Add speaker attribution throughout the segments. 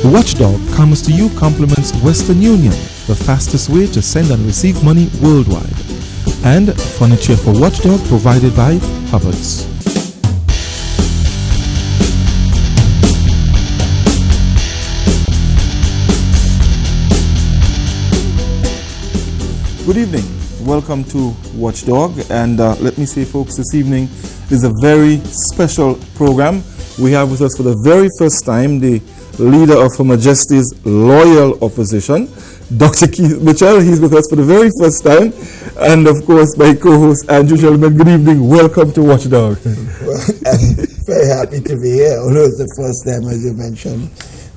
Speaker 1: WatchDOG comes to you compliments Western Union, the fastest way to send and receive money worldwide. And furniture for WatchDOG provided by Hubbard's. Good evening. Welcome to WatchDOG, and let me say, folks, this evening is a very special program. We have with us for the very first time the leader of Her Majesty's loyal opposition, Dr. Keith Mitchell. He's with us for the very first time, and of course my co-host Andrew Shelman. Good evening. Welcome to WatchDOG.
Speaker 2: Well, I'm very happy to be here, although it's the first time, as you mentioned.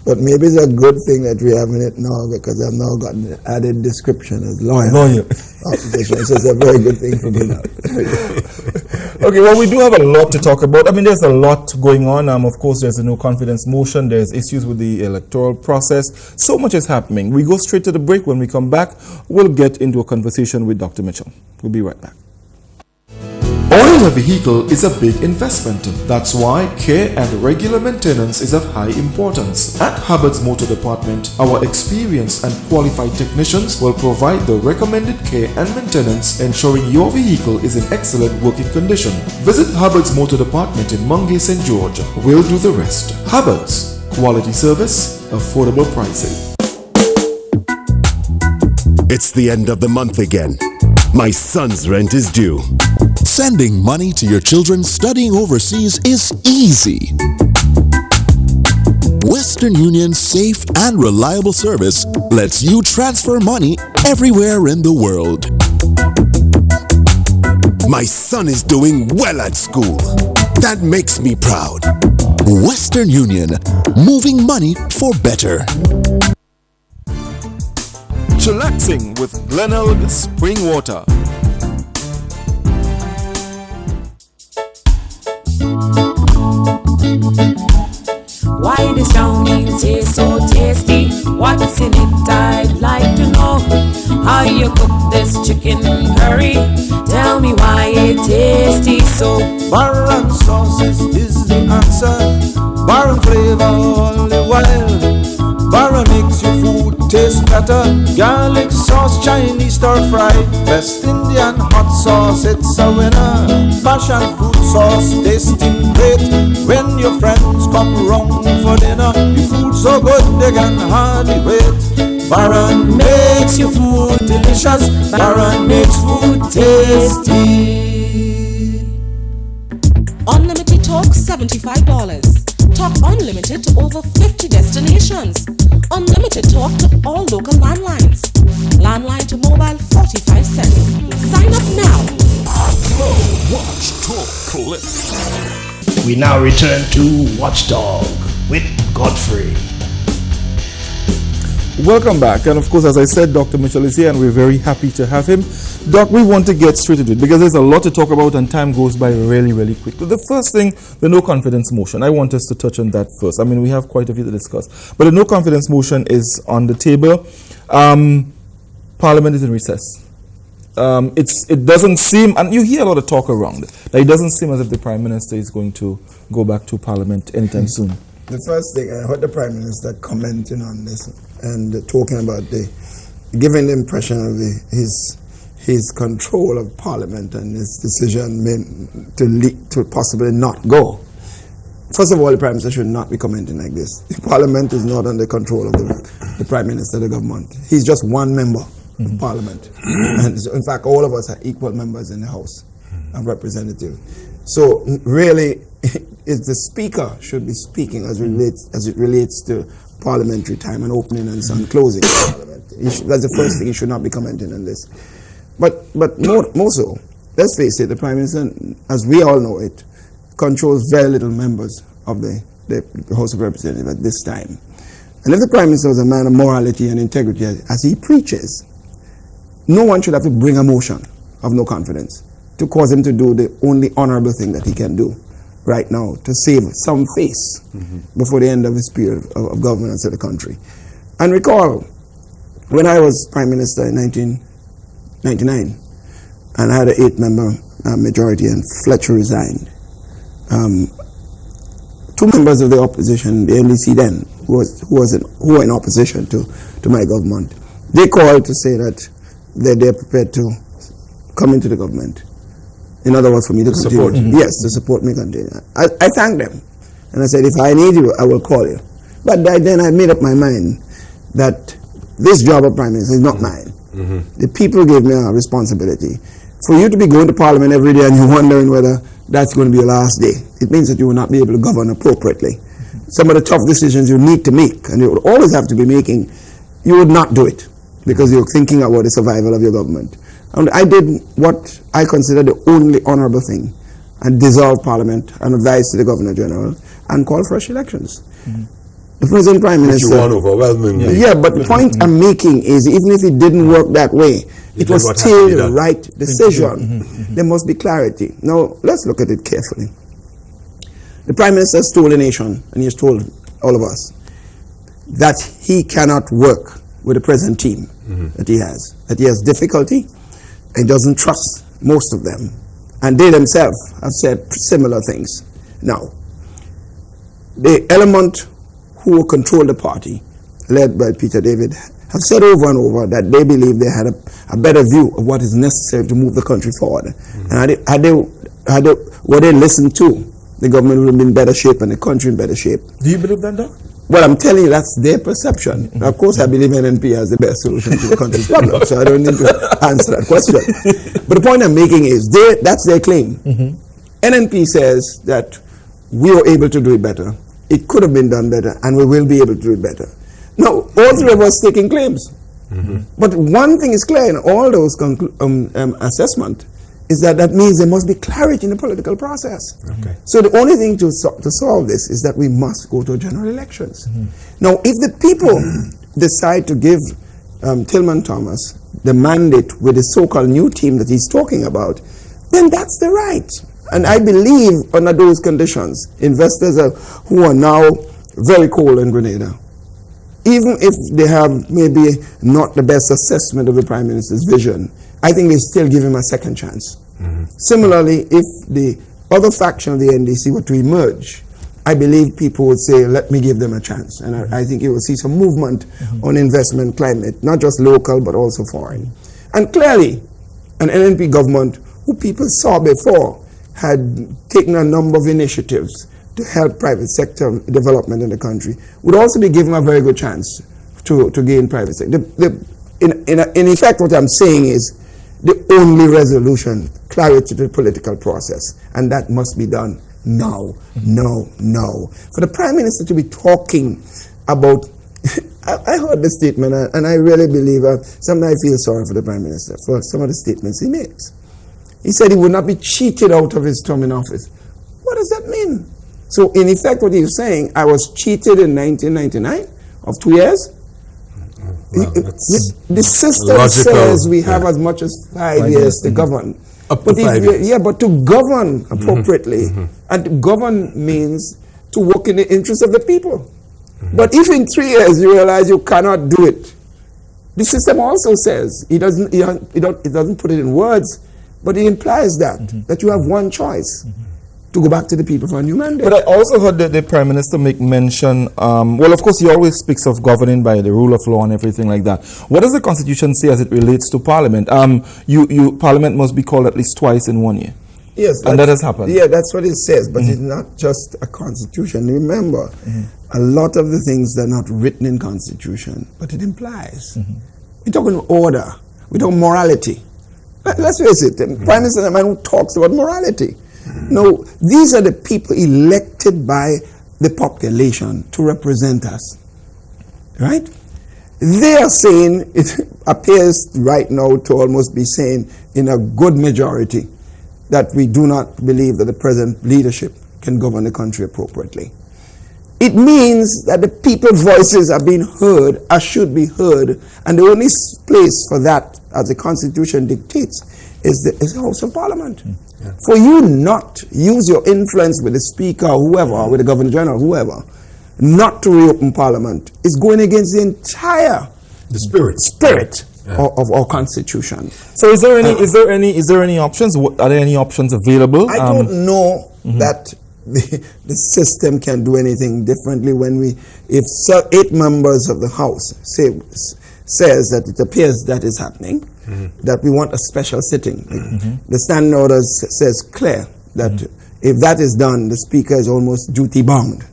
Speaker 2: But maybe it's a good thing that we're having it now, because I've now got an added description as loyal opposition. So it's a very good thing for me now.
Speaker 1: Okay, well, we do have a lot to talk about. I mean, there's a lot going on. Of course, there's a no confidence motion. There's issues with the electoral process. So much is happening. We go straight to the break. When we come back, we'll get into a conversation with Dr. Mitchell. We'll be right back. Owning a vehicle is a big investment. That's why care and regular maintenance is of high importance. At Hubbard's Motor Department, our experienced and qualified technicians will provide the recommended care and maintenance, ensuring your vehicle is in excellent working condition. Visit Hubbard's Motor Department in Mungay, St. George. We'll do the rest. Hubbard's, quality service, affordable pricing.
Speaker 3: It's the end of the month again. My son's rent is due.
Speaker 4: Sending money to your children studying overseas is easy. Western Union's safe and reliable service lets you transfer money everywhere in the world.
Speaker 3: My son is doing well at school. That makes me proud.
Speaker 4: Western Union, moving money for better.
Speaker 1: Chillaxing with Glenelg Spring Water.
Speaker 5: Why this brownie tastes so tasty? What's in it? I'd like to know. How you cook this chicken curry? Tell me why it tasty so.
Speaker 6: Baron sauces is the answer. Baron flavor all the while. Baron makes your food taste better. Garlic sauce, Chinese stir fry, West Indian hot sauce, it's a winner. Passion fruit sauce, tasting great. When your friends come round for dinner, the food's so good they can hardly wait. Baron makes your food delicious. Baron makes food tasty.
Speaker 7: Unlimited talk, $75. Talk unlimited to over 50 destinations. Unlimited talk to all local landlines. Landline to mobile, 45 cents. Sign up now.
Speaker 4: Watch Talk Clip.
Speaker 8: We now return to WatchDOG with Godfrey.
Speaker 1: Welcome back, and of course, as I said, Dr. Mitchell is here, and we're very happy to have him. Doc, we want to get straight into it because there's a lot to talk about, and time goes by really, really quickly. The first thing, the no confidence motion. I want us to touch on that first. I mean, we have quite a few to discuss, but the no confidence motion is on the table. Parliament is in recess. It doesn't seem, and you hear a lot of talk around it, that it doesn't seem as if the Prime Minister is going to go back to Parliament anytime soon.
Speaker 2: The first thing, I heard the Prime Minister commenting on this and talking about giving the impression of his control of Parliament and his decision to possibly not go. First of all, the Prime Minister should not be commenting like this. The Parliament is not under control of the Prime Minister, the government. He's just one member of Parliament. And so, in fact, all of us are equal members in the House of Representatives. So really, the Speaker should be speaking as it relates to parliamentary time and opening and closing Parliament. That's the first thing. He should not be commenting on this. But more so, let's face it, the Prime Minister, as we all know it, controls very little members of the House of Representatives at this time. And if the Prime Minister was a man of morality and integrity, as he preaches, no one should have to bring a motion of no confidence to cause him to do the only honorable thing that he can do right now, to save some face before the end of his period of governance of the country. And recall, when I was Prime Minister in 1999, and I had an 8-member majority and Fletcher resigned, two members of the opposition, the NDC then, who are in opposition to my government. They called to say that they're prepared to come into the government. In other words, for me to continue.
Speaker 1: Support.
Speaker 2: Yes, to support me continue. I thanked them. And I said, if I need you, I will call you. But then I made up my mind that this job of Prime Minister is not mine. The people gave me a responsibility. For you to be going to Parliament every day and you're wondering whether that's going to be your last day, it means that you will not be able to govern appropriately. Some of the tough decisions you need to make, and you would always have to be making, you would not do it because you're thinking about the survival of your government. And I did what I consider the only honorable thing, and dissolve Parliament and advise to the Governor General and call fresh elections. The present Prime Minister...
Speaker 3: But you won overwhelmingly.
Speaker 2: Yeah, but the point I'm making is, even if it didn't work that way, it was still the right decision. There must be clarity. Now, let's look at it carefully. The Prime Minister has told the nation, and he has told all of us, that he cannot work with the present team that he has difficulty, and doesn't trust most of them. And they themselves have said similar things. Now, the element who control the party, led by Peter David, have said over and over that they believe they had a better view of what is necessary to move the country forward. And were they listened to, the government would have been in better shape and the country in better shape.
Speaker 1: Do you believe that, Doc?
Speaker 2: Well, I'm telling you, that's their perception. Of course, I believe NNP has the best solution to the country's problem, so I don't need to answer that question. But the point I'm making is, that's their claim. NNP says that we were able to do it better. It could have been done better, and we will be able to do it better. Now, all three of us taking claims. But one thing is clear in all those assessments, is that means there must be clarity in the political process. So the only thing to solve this is that we must go to general elections. Now, if the people decide to give Tillman Thomas the mandate with the so-called new team that he's talking about, then that's the right. And I believe under those conditions, investors who are now very cold in Grenada, even if they have maybe not the best assessment of the Prime Minister's vision, I think they still give him a second chance. Similarly, if the other faction of the NDC were to emerge, I believe people would say, let me give them a chance. And I think you will see some movement on investment climate, not just local, but also foreign. And clearly, an NNP government, who people saw before, had taken a number of initiatives to help private sector development in the country, would also be given a very good chance to gain private sector. In effect, what I'm saying is, the only resolution, clarity to the political process, and that must be done now. For the Prime Minister to be talking about, I heard the statement, and I really believe, sometimes I feel sorry for the Prime Minister for some of the statements he makes. He said he would not be cheated out of his term in office. What does that mean? So in effect, what he's saying, I was cheated in 1999 of 2 years. The system says we have as much as 5 years to govern.
Speaker 3: Up to 5 years.
Speaker 2: Yeah, but to govern appropriately, and to govern means to work in the interest of the people. But if in 3 years you realize you cannot do it, the system also says, it doesn't put it in words, but it implies that you have one choice. To go back to the people for a new mandate.
Speaker 1: But I also heard that the Prime Minister make mention, well, of course, he always speaks of governing by the rule of law and everything like that. What does the Constitution say as it relates to Parliament? Parliament must be called at least twice in 1 year.
Speaker 2: Yes.
Speaker 1: And that has happened.
Speaker 2: Yeah, that's what it says, but it's not just a Constitution. Remember, a lot of the things that are not written in Constitution, but it implies. We're talking order. We're talking morality. Let's face it, the Prime Minister is a man who talks about morality. No, these are the people elected by the population to represent us, right? They are saying, it appears right now to almost be saying in a good majority that we do not believe that the present leadership can govern the country appropriately. It means that the people's voices are being heard, or should be heard, and the only place for that, as the Constitution dictates, is the House of Parliament. For you not use your influence with the Speaker or whoever, or with the Governor General, whoever, not to reopen Parliament is going against the entire spirit of our Constitution.
Speaker 1: So is there any options? Are there any options available?
Speaker 2: I don't know that the system can do anything differently when if 8 members of the House says that it appears that is happening, that we want a special sitting. The standing order says clear that if that is done, the Speaker is almost duty bound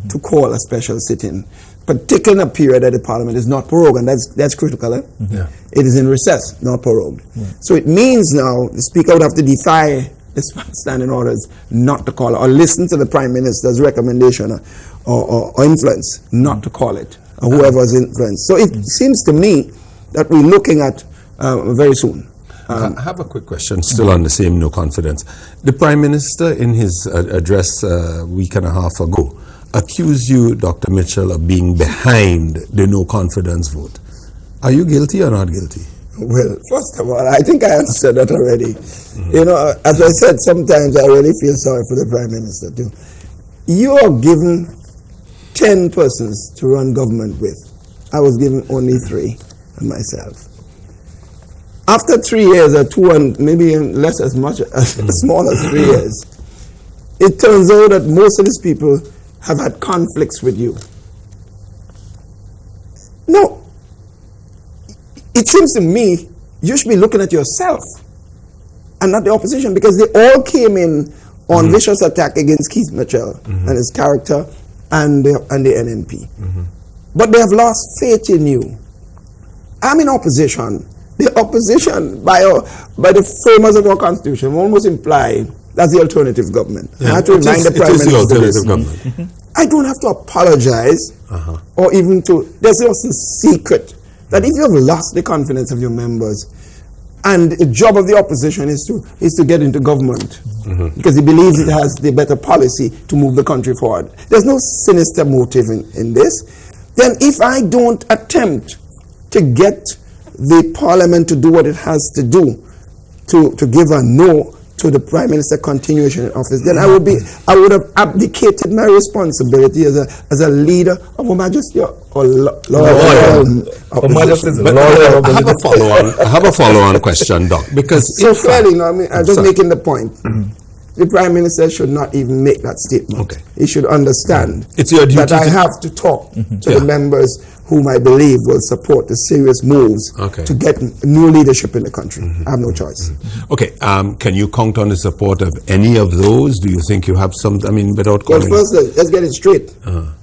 Speaker 2: to call a special sitting, particularly in a period that the Parliament is not prorogued, and that's critical. It is in recess, not prorogued. So it means now the Speaker would have to defy the standing orders not to call it, or listen to the Prime Minister's recommendation or influence not to call it, or whoever's influence. So it seems to me that we're looking at very soon.
Speaker 9: I have a quick question, still on the same no confidence. The Prime Minister, in his address a week and a half ago, accused you, Dr. Mitchell, of being behind the no confidence vote. Are you guilty or not guilty?
Speaker 2: Well, first of all, I think I answered that already. You know, as I said, sometimes I really feel sorry for the Prime Minister too. You are given 10 persons to run government with. I was given only 3 and myself. After 3 years or 2 and maybe less as much as small as 3 years, it turns out that most of these people have had conflicts with you. No. It seems to me you should be looking at yourself and not the opposition, because they all came in on vicious attack against Keith Mitchell and his character and the NNP. But they have lost faith in you. I'm in opposition. The opposition by the framers of our Constitution almost implied that's the alternative government. I have to remind the Prime Minister this. I don't have to apologize or even to, there's also a secret that if you have lost the confidence of your members, and the job of the opposition is to get into government because he believes it has the better policy to move the country forward. There's no sinister motive in this. Then if I don't attempt to get the Parliament to do what it has to do, to give a no to the Prime Minister continuation in office, then I would have abdicated my responsibility as a leader of Her Majesty or
Speaker 9: I have a follow-on question, Doc, because
Speaker 2: so fairly, no, I mean, I'm just making the point. The Prime Minister should not even make that statement. He should understand
Speaker 9: it's your duty
Speaker 2: that I have to talk to the members whom I believe will support the serious moves to get new leadership in the country. I have no choice.
Speaker 9: Okay, can you count on the support of any of those? Do you think you have some, I mean, without calling?
Speaker 2: Well, first, let's get it straight.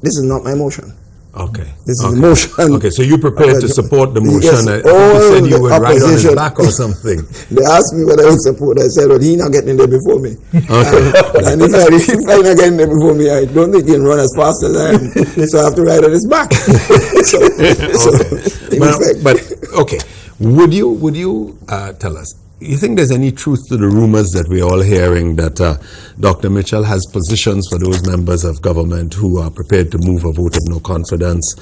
Speaker 2: This is not my motion. This is a motion.
Speaker 9: Okay, so you prepared to support the motion.
Speaker 2: Yes,
Speaker 9: I think you said you would ride on his back or something.
Speaker 2: They asked me whether I would support. I said, well, he's not getting there before me. And if I not getting there before me, I don't think he can run as fast as I am. So I have to ride on his back.
Speaker 9: But okay, would you tell us, you think there's any truth to the rumors that we're all hearing that Dr. Mitchell has positions for those members of government who are prepared to move a vote of no confidence?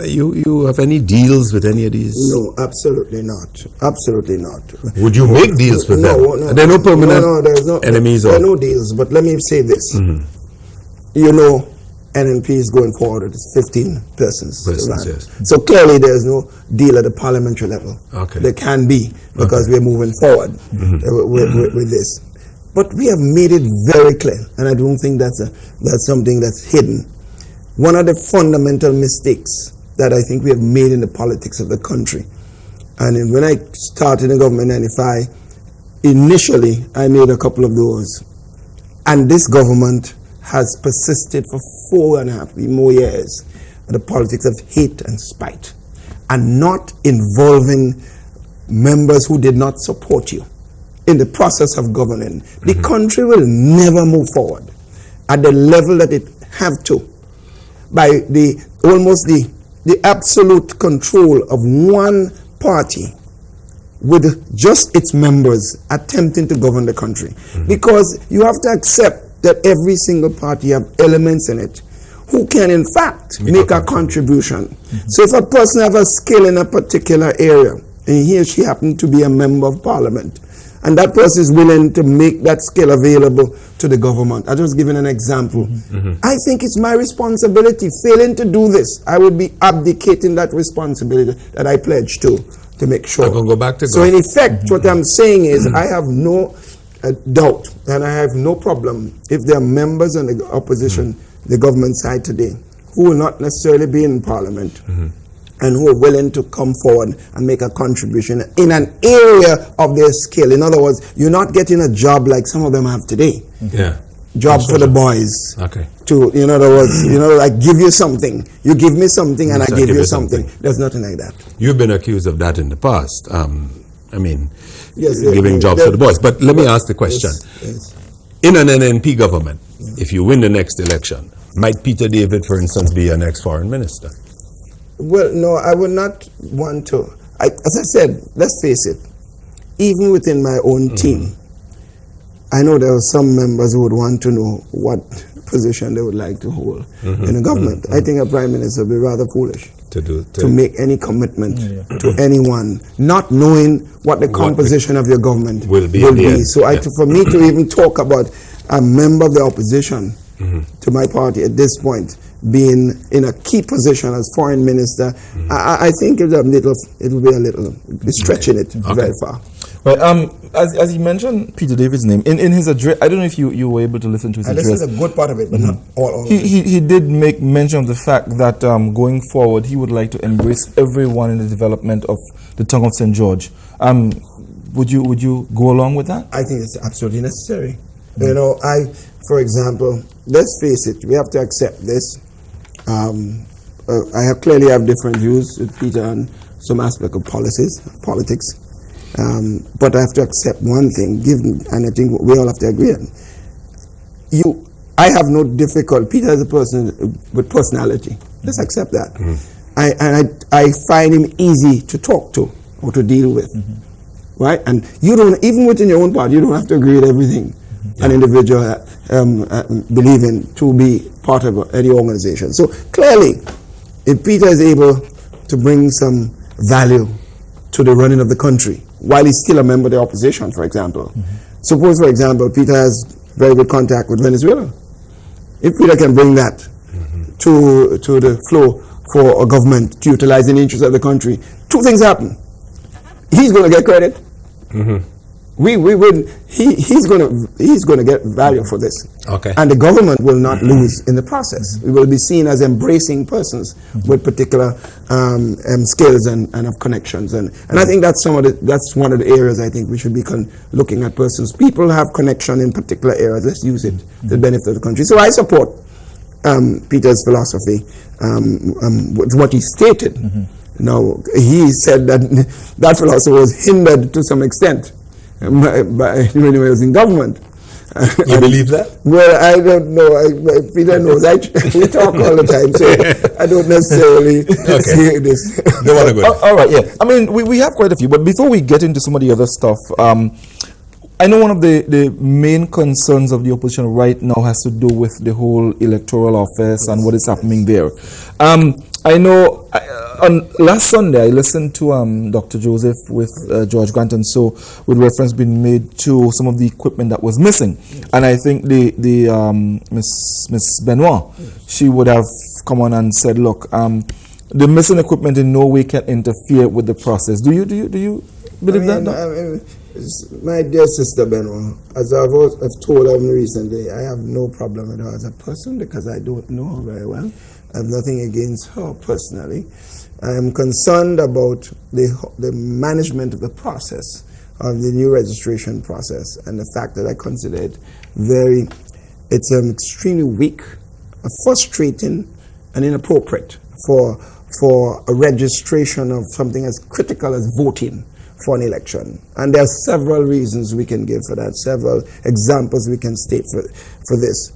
Speaker 9: You have any deals with any of these?
Speaker 2: No, absolutely not. Absolutely not.
Speaker 9: Would you make deals with them?
Speaker 2: No.
Speaker 9: There are no permanent enemies?
Speaker 2: There are no deals, but let me say this. You know, NNP is going forward with 15 persons.
Speaker 9: Yes.
Speaker 2: So clearly there is no deal at the parliamentary level. There can be, because we're moving forward with this. But we have made it very clear, and I don't think that's something that's hidden. One of the fundamental mistakes that I think we have made in the politics of the country, and when I started in government in 95, initially I made a couple of those, and this government has persisted for 4.5 more years in the politics of hate and spite, and not involving members who did not support you in the process of governing. The country will never move forward at the level that it have to by the absolute control of one party with just its members attempting to govern the country. Because you have to accept that every single party have elements in it who can in fact make a contribution. So if a person have a skill in a particular area, and he or she happen to be a member of parliament, and that person is willing to make that skill available to the government. I'm just giving an example. I think it's my responsibility. Failing to do this, I would be abdicating that responsibility that I pledged to make sure.
Speaker 9: I'm going to go back to
Speaker 2: so in effect, what I'm saying is I have no doubt, and I have no problem if there are members on the opposition, the government side today, who will not necessarily be in Parliament, and who are willing to come forward and make a contribution in an area of their skill. In other words, you're not getting a job like some of them have today.
Speaker 9: Yeah.
Speaker 2: Job for the boys.
Speaker 9: Okay.
Speaker 2: To, in other words, I give you something, you give me something, and I give you something. There's nothing like that.
Speaker 9: You've been accused of that in the past.
Speaker 2: Yes,
Speaker 9: giving jobs to the boys. But let me ask the question.
Speaker 2: Yes.
Speaker 9: In an NNP government, if you win the next election, might Peter David, for instance, be your next foreign minister?
Speaker 2: Well, no, I would not want to. As I said, let's face it, even within my own team, I know there are some members who would want to know what position they would like to hold in the government. I think a prime minister would be rather foolish to make any commitment to anyone, not knowing what the composition of your government will be. So for me to even talk about a member of the opposition to my party at this point being in a key position as foreign minister, I think it will be a little stretching it very far.
Speaker 1: Well, as you mentioned Peter David's name in his address, I don't know if you were able to listen to his address.
Speaker 2: This is a good part of it, but not all of it.
Speaker 1: He did make mention of the fact that going forward, he would like to embrace everyone in the development of the tongue of St. George. Would you go along with that?
Speaker 2: I think it's absolutely necessary. For example, let's face it, we have to accept this. I clearly have different views with Peter on some aspect of politics. But I have to accept one thing, and I think we all have to agree on. I have no difficulty. Peter is a person with personality. Let's accept that. I find him easy to talk to or to deal with. Right? And you don't, even within your own party, you don't have to agree with everything an individual believe in to be part of any organization. So clearly, if Peter is able to bring some value to the running of the country, while he's still a member of the opposition, for example. Suppose, for example, Peter has very good contact with Venezuela. If Peter can bring that to the flow for a government to utilize the interests of the country, two things happen. He's going to get credit. He's going to get value for this.
Speaker 9: Okay.
Speaker 2: And the government will not lose in the process. We will be seen as embracing persons with particular skills and of connections. And I think that's one of the areas I think we should be looking at persons. People have connection in particular areas. Let's use it to the benefit of the country. So I support Peter's philosophy with what he stated. Now, he said that philosophy was hindered to some extent by when he was in government.
Speaker 9: You believe that?
Speaker 2: Well, I don't know. Peter knows. We talk all the time, so I don't necessarily see this.
Speaker 9: Don't want to go.
Speaker 1: All right, yeah. I mean, we have quite a few, but before we get into some of the other stuff, I know one of the main concerns of the opposition right now has to do with the whole electoral office and what is happening there. I know on last Sunday I listened to Dr. Joseph with George Grant, and so with reference being made to some of the equipment that was missing, and I think the Miss Benoit, she would have come on and said, look, the missing equipment in no way can interfere with the process. Do you believe that?
Speaker 2: My dear sister Benoit, as I've told her recently, I have no problem with her as a person because I don't know her very well. I have nothing against her personally. I am concerned about the management of the process of the new registration process, and the fact that I consider it it's extremely weak, frustrating, and inappropriate for a registration of something as critical as voting for an election. And there are several reasons we can give for that, several examples we can state for this.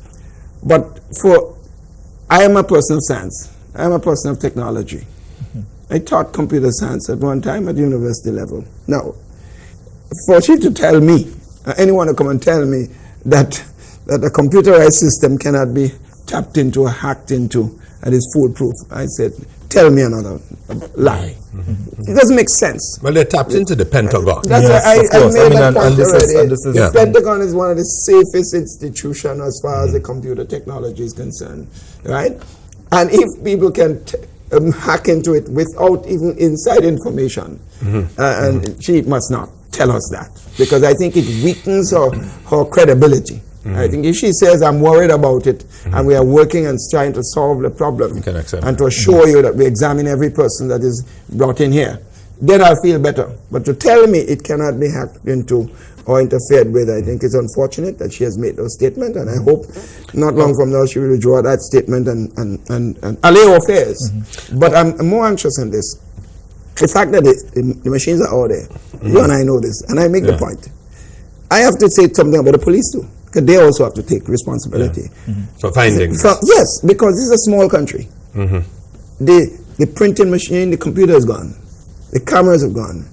Speaker 2: But I am a person of science. I am a person of technology. I taught computer science at one time at university level. Now, for you to tell me, anyone to come and tell me that a computerized system cannot be tapped into or hacked into and is foolproof, I said, tell me another lie. It doesn't make sense.
Speaker 9: Well, they're tapped into the Pentagon.
Speaker 2: That's I made that point already.
Speaker 1: The
Speaker 2: Pentagon is one of the safest institutions as far as the computer technology is concerned, right? And if people can hack into it without even inside information, and she must not tell us that. because I think it weakens her credibility. I think if she says, I'm worried about it, and we are working and trying to solve the problem, and to assure you that we examine every person that is brought in here, then I'll feel better. But to tell me it cannot be hacked into or interfered with, I think it's unfortunate that she has made those statements, and I hope not long from now she will withdraw that statement and allay her fears. But I'm more anxious on this. The fact that the machines are all there, you and I know this, and I make the point. I have to say something about the police too, because they also have to take responsibility.
Speaker 9: For findings.
Speaker 2: Yes, because this is a small country. The printing machine, the computer is gone. The cameras have gone.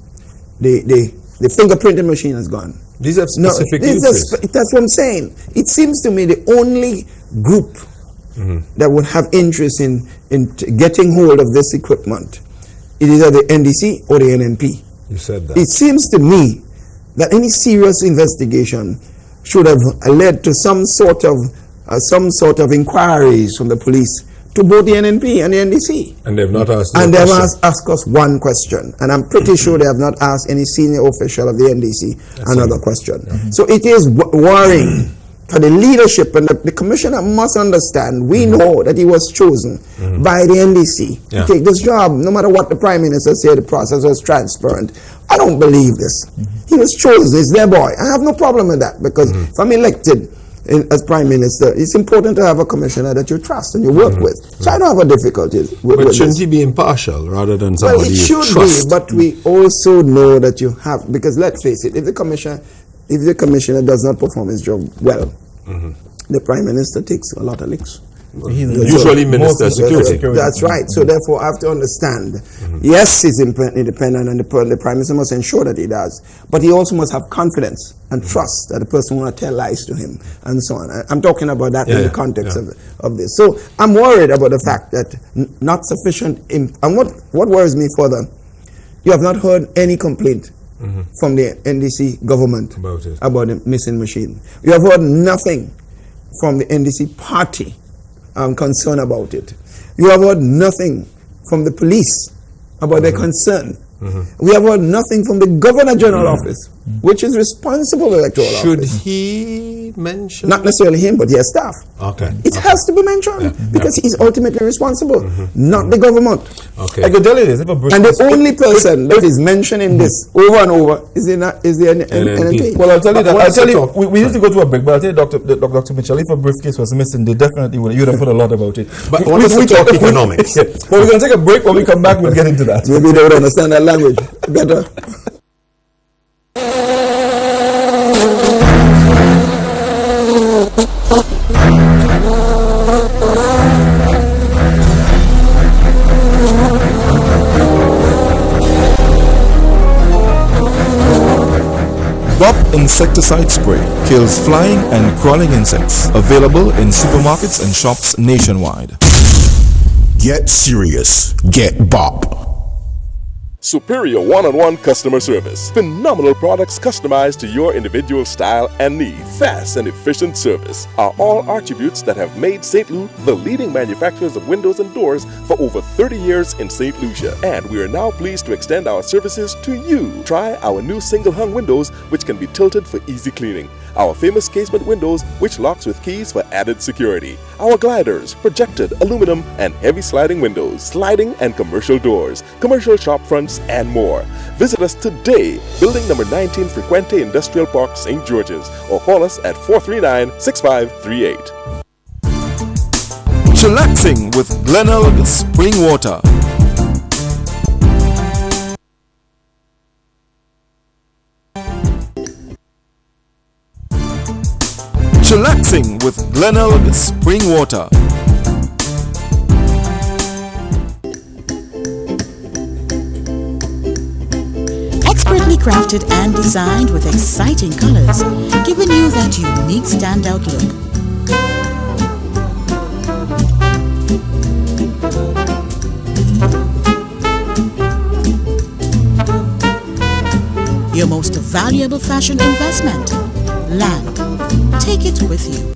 Speaker 2: The fingerprinting machine is gone.
Speaker 9: These are specific uses.
Speaker 2: That's what I'm saying. It seems to me the only group that would have interest in getting hold of this equipment is either the NDC or the NNP.
Speaker 9: You said that.
Speaker 2: It seems to me that any serious investigation should have led to some sort of inquiries from the police to both the NNP and the NDC.
Speaker 9: And they've not asked.
Speaker 2: And they've asked us one question, and I'm pretty sure they have not asked any senior official of the NDC another question. So it is worrying for the leadership, and the commissioner must understand. We know that he was chosen by the NDC to take this job, no matter what the Prime Minister said. The process was transparent. I don't believe this. He was chosen. He's their boy. I have no problem with that, because if I'm elected as Prime Minister, it's important to have a commissioner that you trust and you work with. So I don't have a difficulty with
Speaker 9: But shouldn't he be impartial rather than somebody you trust?
Speaker 2: Well, it should be, but we also know that you have, because let's face it, if the commissioner does not perform his job well, the Prime Minister takes a lot of licks.
Speaker 9: Usually Minister of Security.
Speaker 2: That's right. So therefore, I have to understand, yes, he's independent, and the Prime Minister must ensure that he does, but he also must have confidence and trust that the person will not tell lies to him, and so on. I'm talking about that in the context of this. So I'm worried about the fact that not sufficient, and what worries me further, you have not heard any complaint from the NDC government about the missing machine. You have heard nothing from the NDC party concern about it. You have heard nothing from the police about their concern. We have heard nothing from the Governor General office, which is responsible electoral office.
Speaker 9: Should he mention?
Speaker 2: Not necessarily him, but his staff. It has to be mentioned because he's ultimately responsible, not the government.
Speaker 1: I could tell you this,
Speaker 2: and the only person that is mentioning this over and over is the NNP.
Speaker 1: Well, I'll tell you that. We need to go to a break, but I'll tell you, Dr. Mitchell, if a briefcase was missing, they definitely would. You'd have heard a lot about it.
Speaker 9: But we talk economics.
Speaker 1: Well, we're going to take a break. When we come back, we'll get into that.
Speaker 2: Maybe they would understand that language better.
Speaker 1: Bop Insecticide Spray kills flying and crawling insects. Available in supermarkets and shops nationwide.
Speaker 3: Get serious. Get Bop.
Speaker 10: Superior one-on-one customer service. Phenomenal products customized to your individual style and need. Fast and efficient service are all attributes that have made St. Louis the leading manufacturers of windows and doors for over 30 years in St. Lucia. And we are now pleased to extend our services to you. Try our new single-hung windows, which can be tilted for easy cleaning. Our famous casement windows, which locks with keys for added security. Our gliders, projected aluminum and heavy sliding windows, sliding and commercial doors, commercial shop fronts, and more. Visit us today, building number 19 Frequente Industrial Park, St. George's, or call us at 439-6538.
Speaker 1: Chillaxing with Glenelg Spring Water. Chillaxing with Glenelg Spring Water.
Speaker 11: Expertly crafted and designed with exciting colors, giving you that unique standout look. Your most valuable fashion investment, land. Take it with you.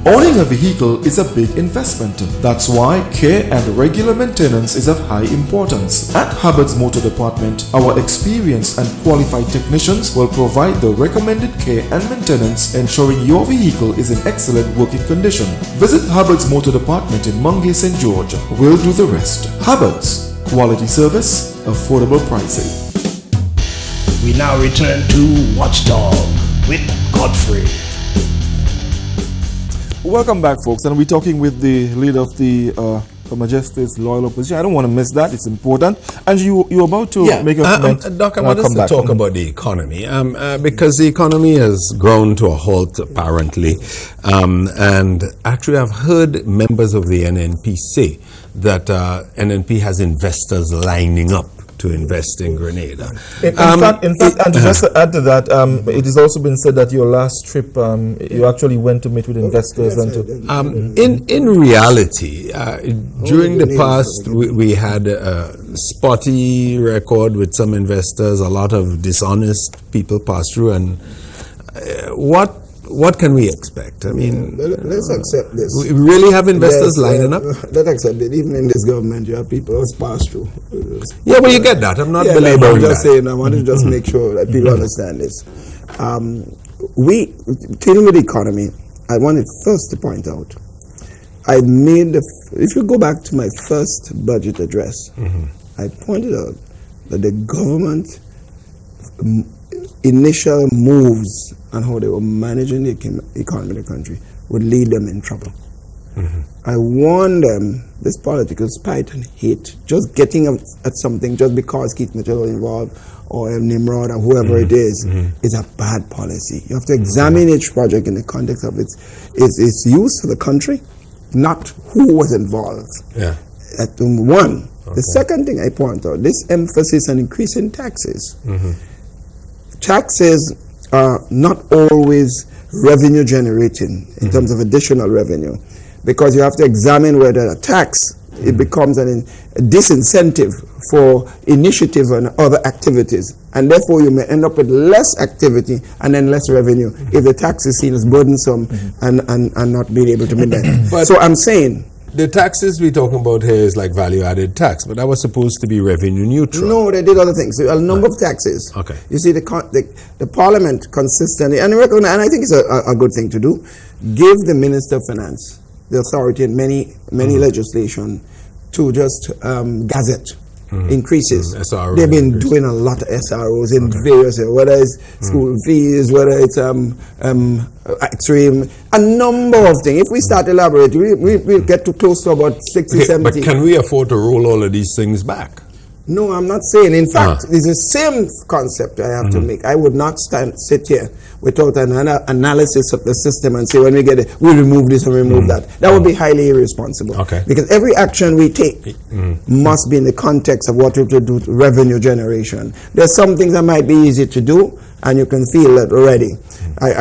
Speaker 1: Owning a vehicle is a big investment. That's why care and regular maintenance is of high importance. At Hubbard's Motor Department, our experienced and qualified technicians will provide the recommended care and maintenance, ensuring your vehicle is in excellent working condition. Visit Hubbard's Motor Department in Mungay, St. George. We'll do the rest. Hubbard's, quality service, affordable pricing.
Speaker 8: We now return to Watchdog with Godfrey.
Speaker 1: Welcome back, folks, and we're talking with the leader of the Her Majesty's Loyal Opposition. I don't want to miss that; it's important. And you're about to make a comment.
Speaker 9: Doc, I want us to talk about the economy because the economy has grown to a halt, apparently. And actually, I've heard members of the NNP say that NNP has investors lining up to invest in Grenada.
Speaker 1: In fact, and just to add to that, it has also been said that your last trip, you actually went to meet with investors and to.
Speaker 9: In reality, during the past, we had a spotty record with some investors. A lot of dishonest people passed through, and what can we expect? I mean,
Speaker 2: let's accept this.
Speaker 9: We really have investors lining up?
Speaker 2: Let's accept it. Even in this government, you have people who pass through.
Speaker 9: Yeah, but you get that. I'm not belaboring
Speaker 2: I'm just saying, I want to just make sure that people understand this. Dealing with the economy, I wanted first to point out, if you go back to my first budget address, I pointed out that the government initial moves and how they were managing the economy of the country would lead them in trouble. I warned them, this political spite and hate, just getting at something just because Keith Mitchell was involved or Nimrod or whoever it is a bad policy. You have to examine each project in the context of its use for the country, not who was involved. One. The second thing I point out, this emphasis on increasing taxes. Taxes are not always revenue generating in terms of additional revenue, because you have to examine whether a tax it becomes a disincentive for initiative and other activities, and therefore you may end up with less activity and then less revenue if the tax is seen as burdensome and not being able to meet that. So I'm saying
Speaker 9: the taxes we're talking about here is like value-added tax, but that was supposed to be revenue neutral.
Speaker 2: No, they did other things. A number of taxes.
Speaker 9: Okay.
Speaker 2: You see, the Parliament consistently, and I think it's a good thing to do, give the Minister of Finance the authority in many legislation to just gazette increases. They've been doing a lot of SROs in various, whether it's school fees, whether it's extreme, a number of things. If we start elaborating, we'll get to close to about 60, 70.
Speaker 9: But can we afford to roll all of these things back?
Speaker 2: No, I'm not saying. In fact, it's the same concept I have to make. I would not sit here without an analysis of the system and say, when we get it, we remove this and remove that. That would be highly irresponsible. Because every action we take must be in the context of what we have to do to revenue generation. There's some things that might be easy to do, and you can feel that already.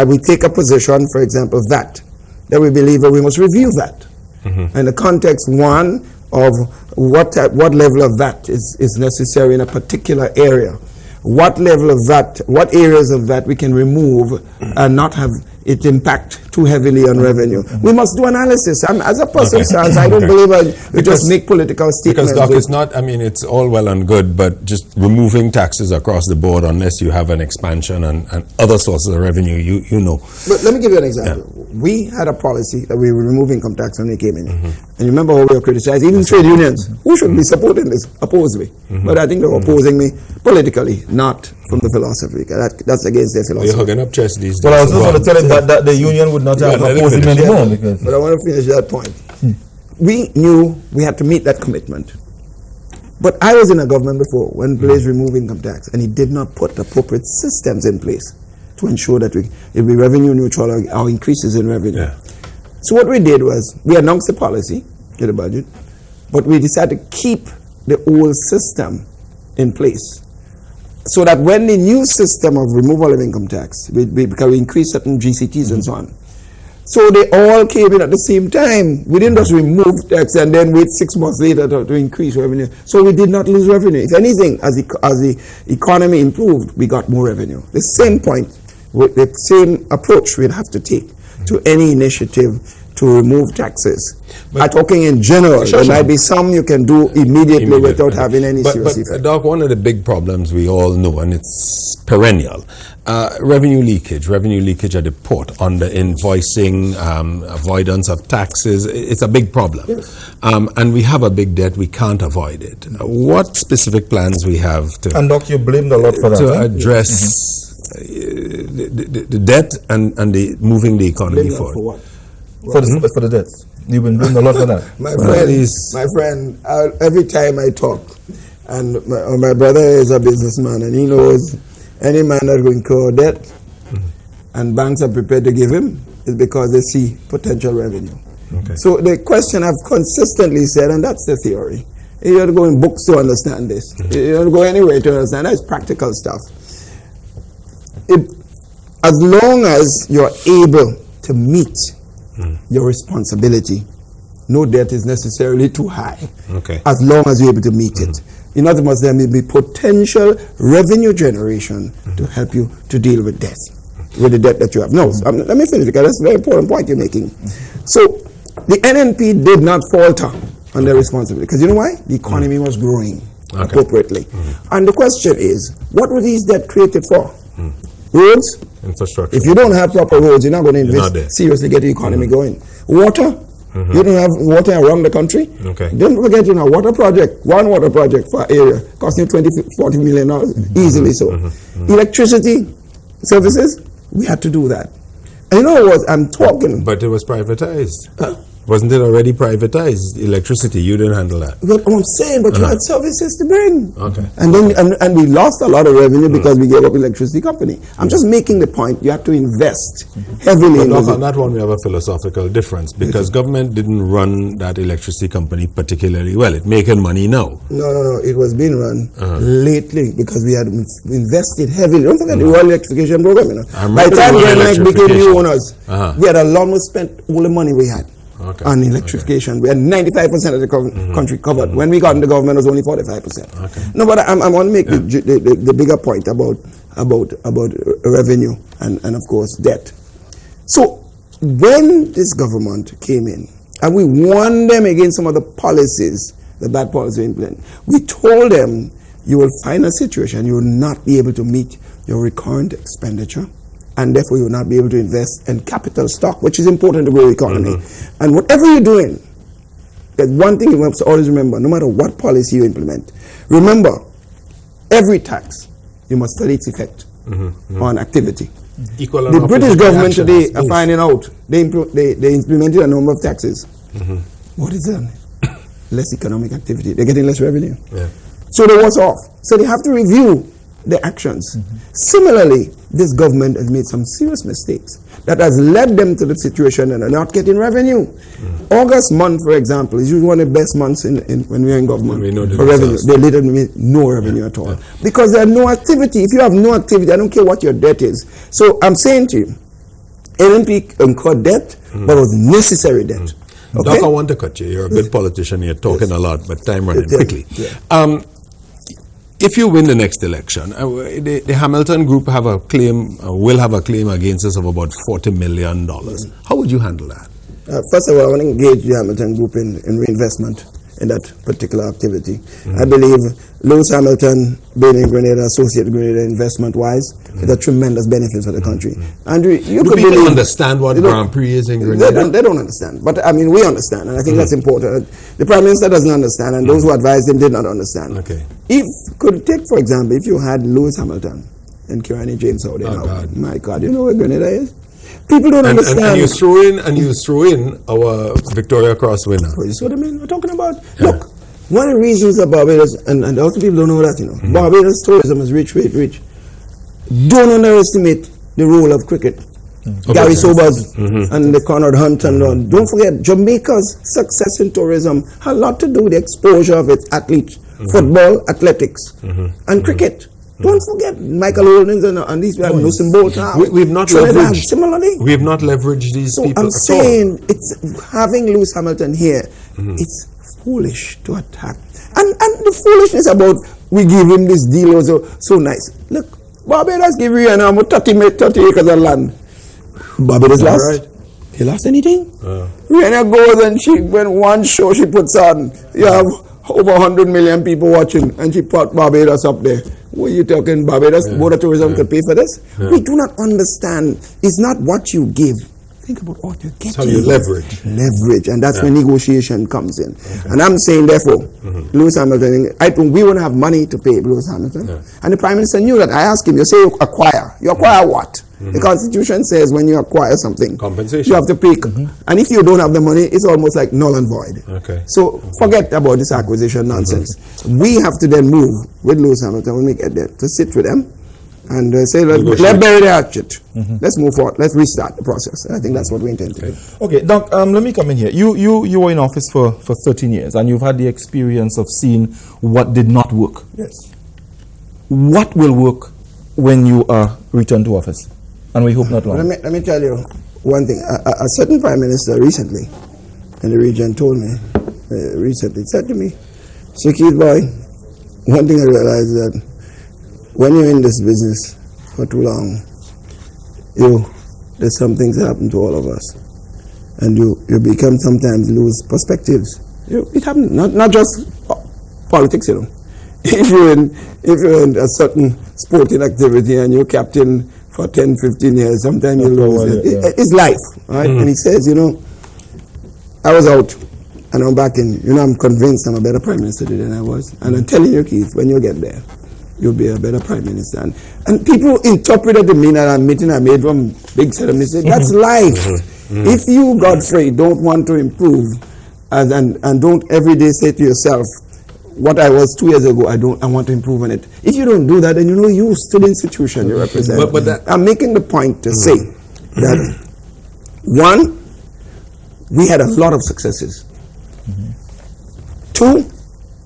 Speaker 2: We take a position, for example, that we believe that we must review that. In the context, one, of what level of VAT is necessary in a particular area, what level of VAT, what areas of VAT we can remove and not have it impact too heavily on revenue. We must do analysis. As a person, I don't believe we just make political statements.
Speaker 9: Because, Doc, it's not, I mean, it's all well and good, but just removing taxes across the board, unless you have an expansion and other sources of revenue, you know.
Speaker 2: But let me give you an example. We had a policy that we were removing income tax when we came in. And you remember how we were criticized, even trade unions. Who should be supporting this? Oppose me. But I think they were opposing me politically, not from the philosophy. That's against their philosophy.
Speaker 9: You're hugging up chest these days.
Speaker 1: Well, I was just going to tell him that the union would not have opposed him anymore.
Speaker 2: But I want to finish that point. We knew we had to meet that commitment. But I was in a government before when Blaise removed income tax, and he did not put appropriate systems in place to ensure that it be revenue neutral or increases in revenue. So what we did was, we announced the policy in the budget, but we decided to keep the old system in place, so that when the new system of removal of income tax, because we increased certain GCTs and so on, so they all came in at the same time. We didn't just remove tax and then wait 6 months later to increase revenue. So we did not lose revenue. If anything, as the economy improved, we got more revenue. The same point, the same approach we'd have to take to any initiative to remove taxes. I'm talking in general. There might be some you can do immediately without having any serious effect.
Speaker 9: Doc, one of the big problems we all know, and it's perennial, revenue leakage at the port, under invoicing, avoidance of taxes. It's a big problem.
Speaker 2: Yes.
Speaker 9: And we have a big debt. We can't avoid it. What specific plans we have to...
Speaker 1: And Doc, you blamed a lot for that.
Speaker 9: To address the debt and the moving the economy forward.
Speaker 2: For what?
Speaker 1: For the debts. You've been doing a lot for that.
Speaker 2: My friend, every time I talk, and my brother is a businessman, and he knows any man that will incur debt, and banks are prepared to give him, is because they see potential revenue.
Speaker 9: Okay.
Speaker 2: So the question I've consistently said, and that's the theory, you have to go in books to understand this. You don't go anywhere to understand. That's practical stuff. As long as you're able to meet your responsibility, no debt is necessarily too high.
Speaker 9: Okay.
Speaker 2: As long as you're able to meet it. In other words, there may be potential revenue generation to help you to deal with debt, with the debt that you have. No, let me finish, because that's a very important point you're making. So the NNP did not falter on their responsibility, because you know why? The economy was growing appropriately. And the question is, what were these debt created for? Roads?
Speaker 9: Infrastructure.
Speaker 2: If you don't have proper roads, you're not going to invest seriously, get the economy going. Water? You don't have water around the country?
Speaker 9: Okay.
Speaker 2: Don't forget, water project, one water project for area, costing $20–40 million, easily so. Electricity services, we had to do that. And you know what, I'm talking.
Speaker 9: But it was privatized. Wasn't it already privatized? Electricity, you didn't handle that.
Speaker 2: But I'm saying, but you had services to bring.
Speaker 9: Okay.
Speaker 2: And then and we lost a lot of revenue because we gave up electricity company. I'm just making the point, you have to invest heavily in
Speaker 9: on that one we have a philosophical difference, because government didn't run that electricity company particularly well. It's making money now.
Speaker 2: No. It was being run lately because we had invested heavily. Don't forget the Royal Electrification Program. By the time we became new owners, we had almost spent all the money we had. On electrification. We had 95% of the country covered. When we got in the government, it was only 45%. No, but I want to make the bigger point about revenue and of course debt. So when this government came in and we warned them against some of the policies, the bad policies we implement, we told them you will find a situation you will not be able to meet your recurrent expenditure, and therefore you will not be able to invest in capital stock, which is important to grow the economy. And whatever you're doing, there's one thing you must always remember, no matter what policy you implement, remember, every tax, you must study its effect on activity. The British government today are finding out, they implemented a number of taxes. What is that? Less economic activity. They're getting less revenue. So they're worse off. So they have to review their actions. Similarly, this government has made some serious mistakes that has led them to the situation and are not getting revenue. August month, for example, is usually one of the best months when we're in government for revenue. They literally no revenue at all. Because there's no activity. If you have no activity, I don't care what your debt is. So I'm saying to you, NNP incurred debt, but it was necessary debt.
Speaker 9: Doc, I want to cut you. You're a good politician. You're talking a lot, but time running quickly. If you win the next election, the Hamilton Group have a claim, will have a claim against us of about $40 million. How would you handle that?
Speaker 2: First of all, I want to engage the Hamilton Group in reinvestment in that particular activity. I believe Lewis Hamilton being in Grenada, associate Grenada investment-wise, is a tremendous benefit for the country. Andrew, you could
Speaker 9: people understand what Grand Prix is in Grenada?
Speaker 2: They don't understand. But I mean, we understand, and I think that's important. The Prime Minister doesn't understand, and those who advised him did not understand. If, could take, for example, if you had Lewis Hamilton and Kirani James out there now, my God, you know where Grenada is? People don't understand.
Speaker 9: And you throw in our Victoria Cross winner.
Speaker 2: You see what I mean? We're talking about. Look, one of the reasons that Barbados, and a lot of people don't know that, you know, Barbados tourism is rich. Don't underestimate the role of cricket. Gary Sobers and the Conrad Hunt and don't forget, Jamaica's success in tourism had a lot to do with the exposure of its athletes, football, athletics, and cricket. Don't forget Michael Holdings and these people, Usain Bolt now.
Speaker 9: We've not leveraged. Similarly, we have not leveraged these people.
Speaker 2: I'm saying it's having Lewis Hamilton here. It's foolish to attack, and the foolishness about we give him this deal was so nice. Look, Barbados give you 30 acres of land. Barbados lost. He lost anything? Rihanna goes and when one show she puts on, you have over 100 million people watching, and she put Barbados up there. What are you talking, Barbados? Board of Tourism could pay for this? We do not understand. It's not what you give. Think about what you get.
Speaker 9: How you leverage.
Speaker 2: Leverage, and that's where negotiation comes in. And I'm saying, therefore, Lewis Hamilton, I think we wouldn't have money to pay Lewis Hamilton. And the Prime Minister knew that. I asked him, you say you acquire. You acquire what? The Constitution says when you acquire something,
Speaker 9: compensation.
Speaker 2: You have to pay. And if you don't have the money, it's almost like null and void. So forget about this acquisition nonsense. We have to then move with Lewis Hamilton when we get there to sit with them and say, let's bury the hatchet. Let's move forward. Let's restart the process. And I think that's what we intend to do.
Speaker 1: Okay, Doc, let me come in here. You were in office for 13 years, and you've had the experience of seeing what did not work.
Speaker 2: Yes.
Speaker 1: What will work when you are returned to office? And we hope not long.
Speaker 2: Let me tell you one thing. A certain Prime Minister recently in the region told me, said to me, Keith boy, one thing I realized that when you're in this business for too long, there's some things that happen to all of us. And you become sometimes lose perspectives. It happens, not just politics, you know. If you're in a certain sporting activity and you're captain for 10, 15 years, sometimes you lose. It's life, right? And he says, I was out and I'm back in. I'm convinced I'm a better Prime Minister than I was. And I'm telling you, Keith, when you get there, you'll be a better Prime Minister. And people interpreted the demeanor and meeting I made from big set of mistakes. That's life. If you, Godfrey, don't want to improve and don't every day say to yourself, what I was 2 years ago, I want to improve on it. If you don't do that, then you're no use to the institution you represent. But I'm making the point to say that, one, we had a lot of successes. Two,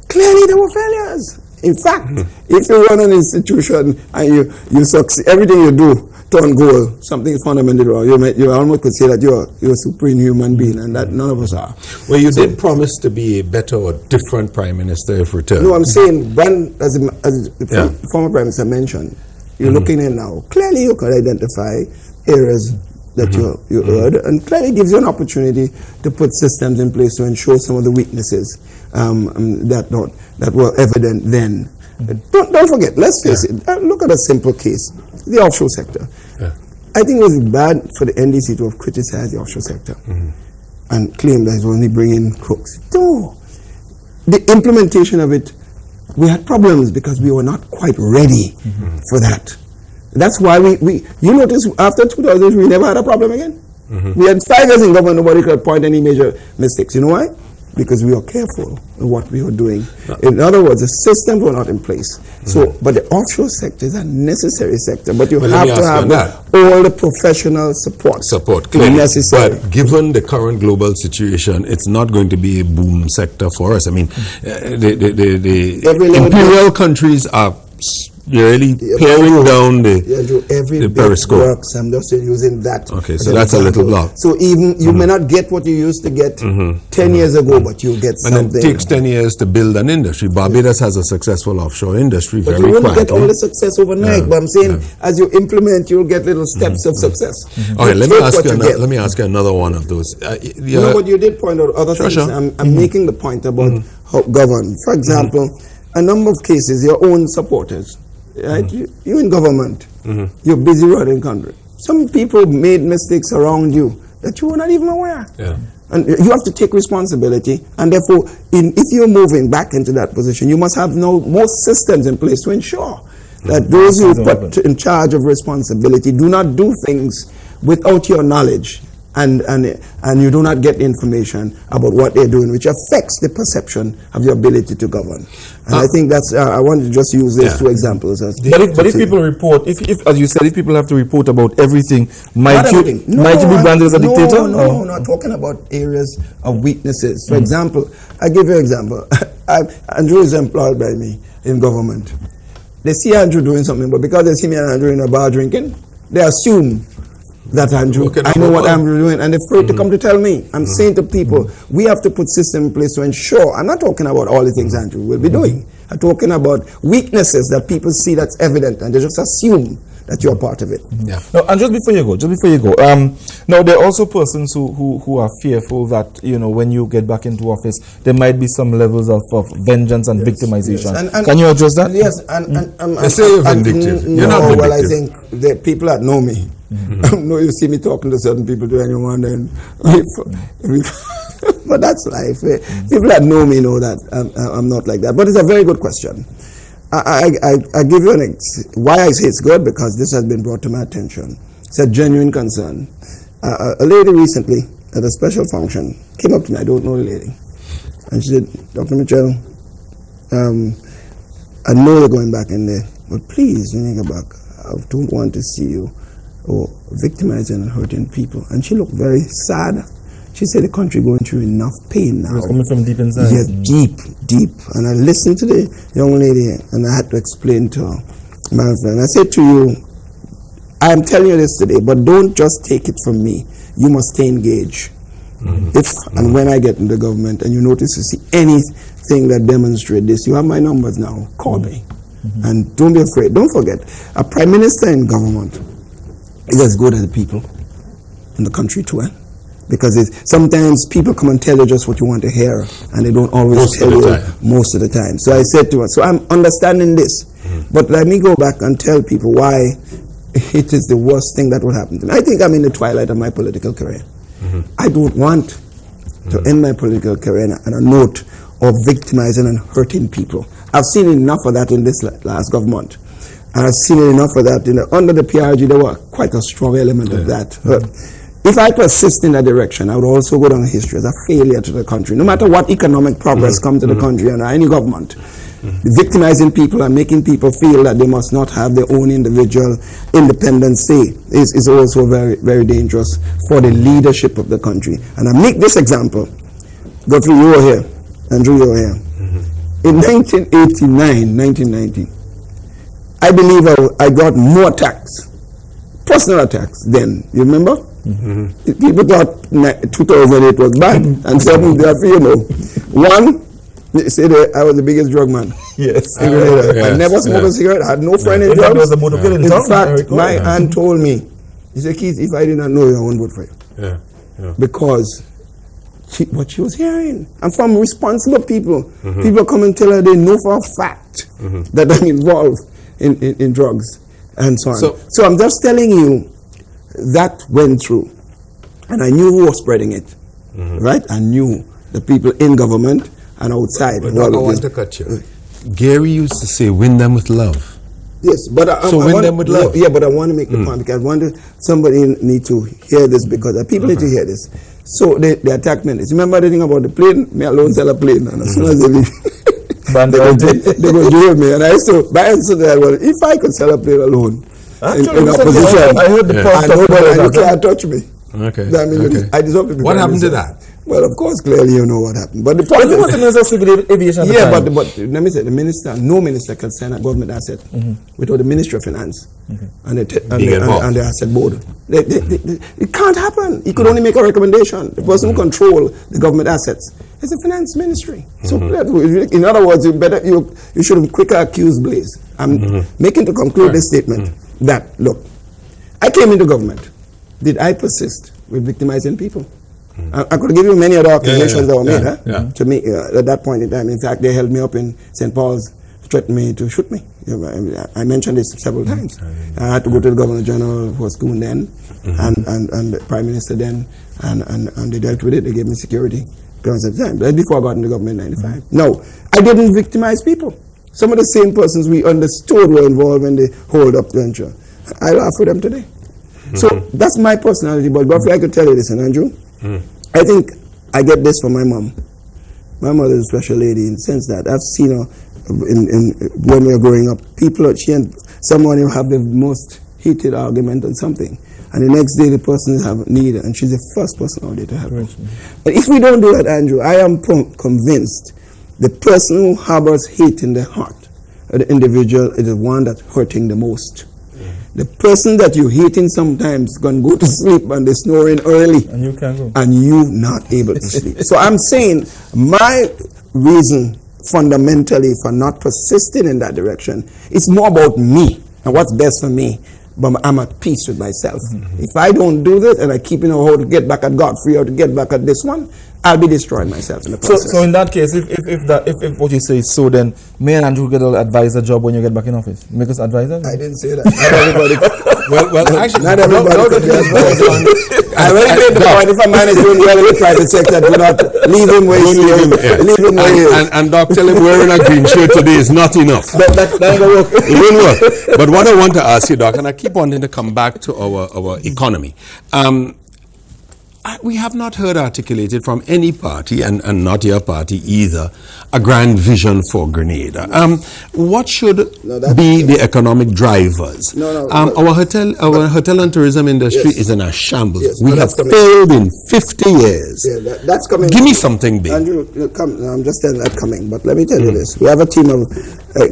Speaker 2: clearly there were failures. In fact, if you run an institution and you succeed, everything you do turn goal, something is fundamentally wrong. You almost could say that you're a supreme human being, and that none of us are.
Speaker 9: Well, you did promise to be a better or different Prime Minister if returned.
Speaker 2: No, I'm saying, as the former Prime Minister mentioned, you're looking in now. Clearly, you could identify areas that you heard, and clearly gives you an opportunity to put systems in place to ensure some of the weaknesses that were evident then. Don't forget, let's face it, look at a simple case, the offshore sector. I think it was bad for the NDC to have criticized the offshore sector and claimed that it was only bringing crooks. No. The implementation of it, we had problems because we were not quite ready for that. That's why you notice after 2000, we never had a problem again. We had 5 years in government, nobody could point any major mistakes. You know why? Because we were careful in what we were doing. In other words, the systems were not in place. So, but the offshore sector is a necessary sector. But you have to have all the professional support
Speaker 9: clearly.
Speaker 2: Necessary.
Speaker 9: But given the current global situation, it's not going to be a boom sector for us. I mean, the imperial countries are really paring down the periscope.
Speaker 2: Works. I'm just using that.
Speaker 9: Okay, so that's a little block.
Speaker 2: So even you may not get what you used to get 10 years ago, but you'll get something.
Speaker 9: And it takes 10 years to build an industry. Barbados has a successful offshore industry.
Speaker 2: But
Speaker 9: very
Speaker 2: you won't
Speaker 9: quietly.
Speaker 2: get all the success overnight. But I'm saying, as you implement, you'll get little steps of success.
Speaker 9: Okay, let me ask you another one of those.
Speaker 2: You know what, you did point out other things. I'm making the point about how govern. For example, a number of cases, your own supporters. Right? You're in government. You're busy running country. Some people made mistakes around you that you were not even aware. And you have to take responsibility. And therefore, if you're moving back into that position, you must have more systems in place to ensure that those who put in charge of responsibility do not do things without your knowledge. And you do not get information about what they're doing, which affects the perception of your ability to govern. And I think that's, I want to just use these two examples.
Speaker 1: But if people report, if as you said, if people have to report about everything, might you be branded as a dictator?
Speaker 2: No, not talking about areas of weaknesses. For example, I give you an example. Andrew is employed by me in government. They see Andrew doing something, but because they see me and Andrew in a bar drinking, they assume that Andrew, I know what Andrew is doing, and they're afraid to come to tell me. I'm saying to people, we have to put system in place to ensure. I'm not talking about all the things Andrew will be doing. I'm talking about weaknesses that people see that's evident, and they just assume that you're part of it.
Speaker 9: Yeah.
Speaker 1: No, and just before you go, now there are also persons who are fearful that, you know, when you get back into office, there might be some levels of vengeance and victimization.
Speaker 2: Yes. And
Speaker 1: can you address that?
Speaker 2: Yes,
Speaker 9: They say you're vindictive. You're not vindictive.
Speaker 2: Well, I think the people that know me, know you see me talking to certain people to anyone, and but that's life. People that know me know that I'm not like that. But it's a very good question. I give you why I say it's good, because this has been brought to my attention. It's a genuine concern. A lady recently at a special function came up to me. I don't know the lady, and she said, "Dr. Mitchell, I know you're going back in there, but please, when you get back, I don't want to see you victimizing and hurting people." And she looked very sad. She said the country going through enough pain now.
Speaker 1: It was coming from deep inside.
Speaker 2: Yeah, deep. And I listened to the young lady, and I had to explain to her, my friend. I said to you, I am telling you this today, but don't just take it from me. You must stay engaged. If and when I get in the government and you notice to see anything that demonstrates this, you have my numbers now. Call me. And don't be afraid. Don't forget, a prime minister in government is as good as the people in the country too. Because sometimes people come and tell you just what you want to hear, and they don't always tell you most of the time. So I said to her, so I'm understanding this, but let me go back and tell people why it is the worst thing that will happen to me. I think I'm in the twilight of my political career. I don't want to end my political career on a note of victimizing and hurting people. I've seen enough of that in this last government. And I've seen enough of that under the PRG. There was quite a strong element of that. If I persist in that direction, I would also go down in history as a failure to the country. No matter what economic progress comes to the country under any government, victimizing people and making people feel that they must not have their own individual independent say is also very, very dangerous for the leadership of the country. And I make this example. Godfrey, you were here. Andrew, you were here. In 1989, 1990, I believe I got more attacks, personal attacks then. You remember? People thought 2008 was bad, and suddenly, you know, one, they said I was the biggest drug man.
Speaker 1: Yes.
Speaker 2: I never smoked a cigarette. I had no friend in drugs. In fact, my aunt told me, she said, "Keith, if I did not know you, I wouldn't vote for you." Because what she was hearing. And from responsible people, people come and tell her they know for a fact that I'm involved in drugs and so on. So I'm just telling you, that went through, and I knew who was spreading it, right? I knew the people in government and outside.
Speaker 9: But I want to cut you. Gary used to say, "Win them with love."
Speaker 2: Yes, but I
Speaker 9: win them with love.
Speaker 2: Yeah, but I want to make the point, because I want somebody need to hear this, because people need to hear this. So they attacked me. Remember the thing about the plane? Me alone sell a plane, and as soon as they leave, they go drive me. And I used to answer that, well, if I could sell a plane alone, in opposition,
Speaker 1: I heard the
Speaker 2: and you can't touch me.
Speaker 9: Okay.
Speaker 2: I mean, I deserve to be.
Speaker 9: What happened to that?
Speaker 2: Well, of course, clearly you know what happened. But the point
Speaker 1: is, was the Minister of Civil Aviation.
Speaker 2: Yeah, but let me say, the minister, no minister can sign a government asset without the Ministry of Finance and the asset board. It can't happen. He could only make a recommendation. The person who control the government assets is the Finance Ministry. So, in other words, you should have quicker accused Blaze. I'm making to conclude this statement that, look, I came into government. Did I persist with victimizing people? I could give you many other accusations that were made to me at that point in time. In fact, they held me up in St. Paul's, threatened me to shoot me. I mentioned this several times. I had to go to the Governor General for school then, and the Prime Minister then, and they dealt with it. They gave me security because of time. That's before I got into government in 95. No, I didn't victimize people. Some of the same persons we understood were involved in the hold-up venture. I laugh with them today. So that's my personality. But Godfrey, I could tell you this, and Andrew, I think I get this from my mom. My mother is a special lady in the sense that I've seen her when we were growing up. She and someone will have the most heated argument on something, and the next day the person have need, and she's the first person out there to help her. But if we don't do that, Andrew, I am convinced the person who harbors hate in their heart, the individual, is the one that's hurting the most. The person that you're hating sometimes can go to sleep and they're snoring early.
Speaker 1: And you can't go.
Speaker 2: And you're not able to sleep. So I'm saying my reason fundamentally for not persisting in that direction is more about me and what's best for me but I'm at peace with myself. If I don't do this and I keep how to get back at Godfrey or to get back at this one, I'll be destroying myself in the process.
Speaker 1: So in that case, if what you say is so, then may and Andrew get an advisor job when you get back in office? Make us advisors?
Speaker 2: I didn't say that. Not everybody.
Speaker 9: well, actually,
Speaker 2: not everybody. I already made the point. If a man is doing well in the private sector, do not leave him where he is. Leave him where he is.
Speaker 9: And Doc, tell him wearing a green shirt today is not enough.
Speaker 2: That ain't gonna work.
Speaker 9: It won't work. But what I want to ask you, Doc, and I keep wanting to come back to our economy. We have not heard articulated from any party, and not your party either, a grand vision for Grenada. What should be the economic drivers? Our hotel and tourism industry is in a shambles. We have failed in 50 years.
Speaker 2: Yeah, that's coming.
Speaker 9: Give me something big.
Speaker 2: Andrew, I'm just telling that coming, but let me tell you this. We have a team of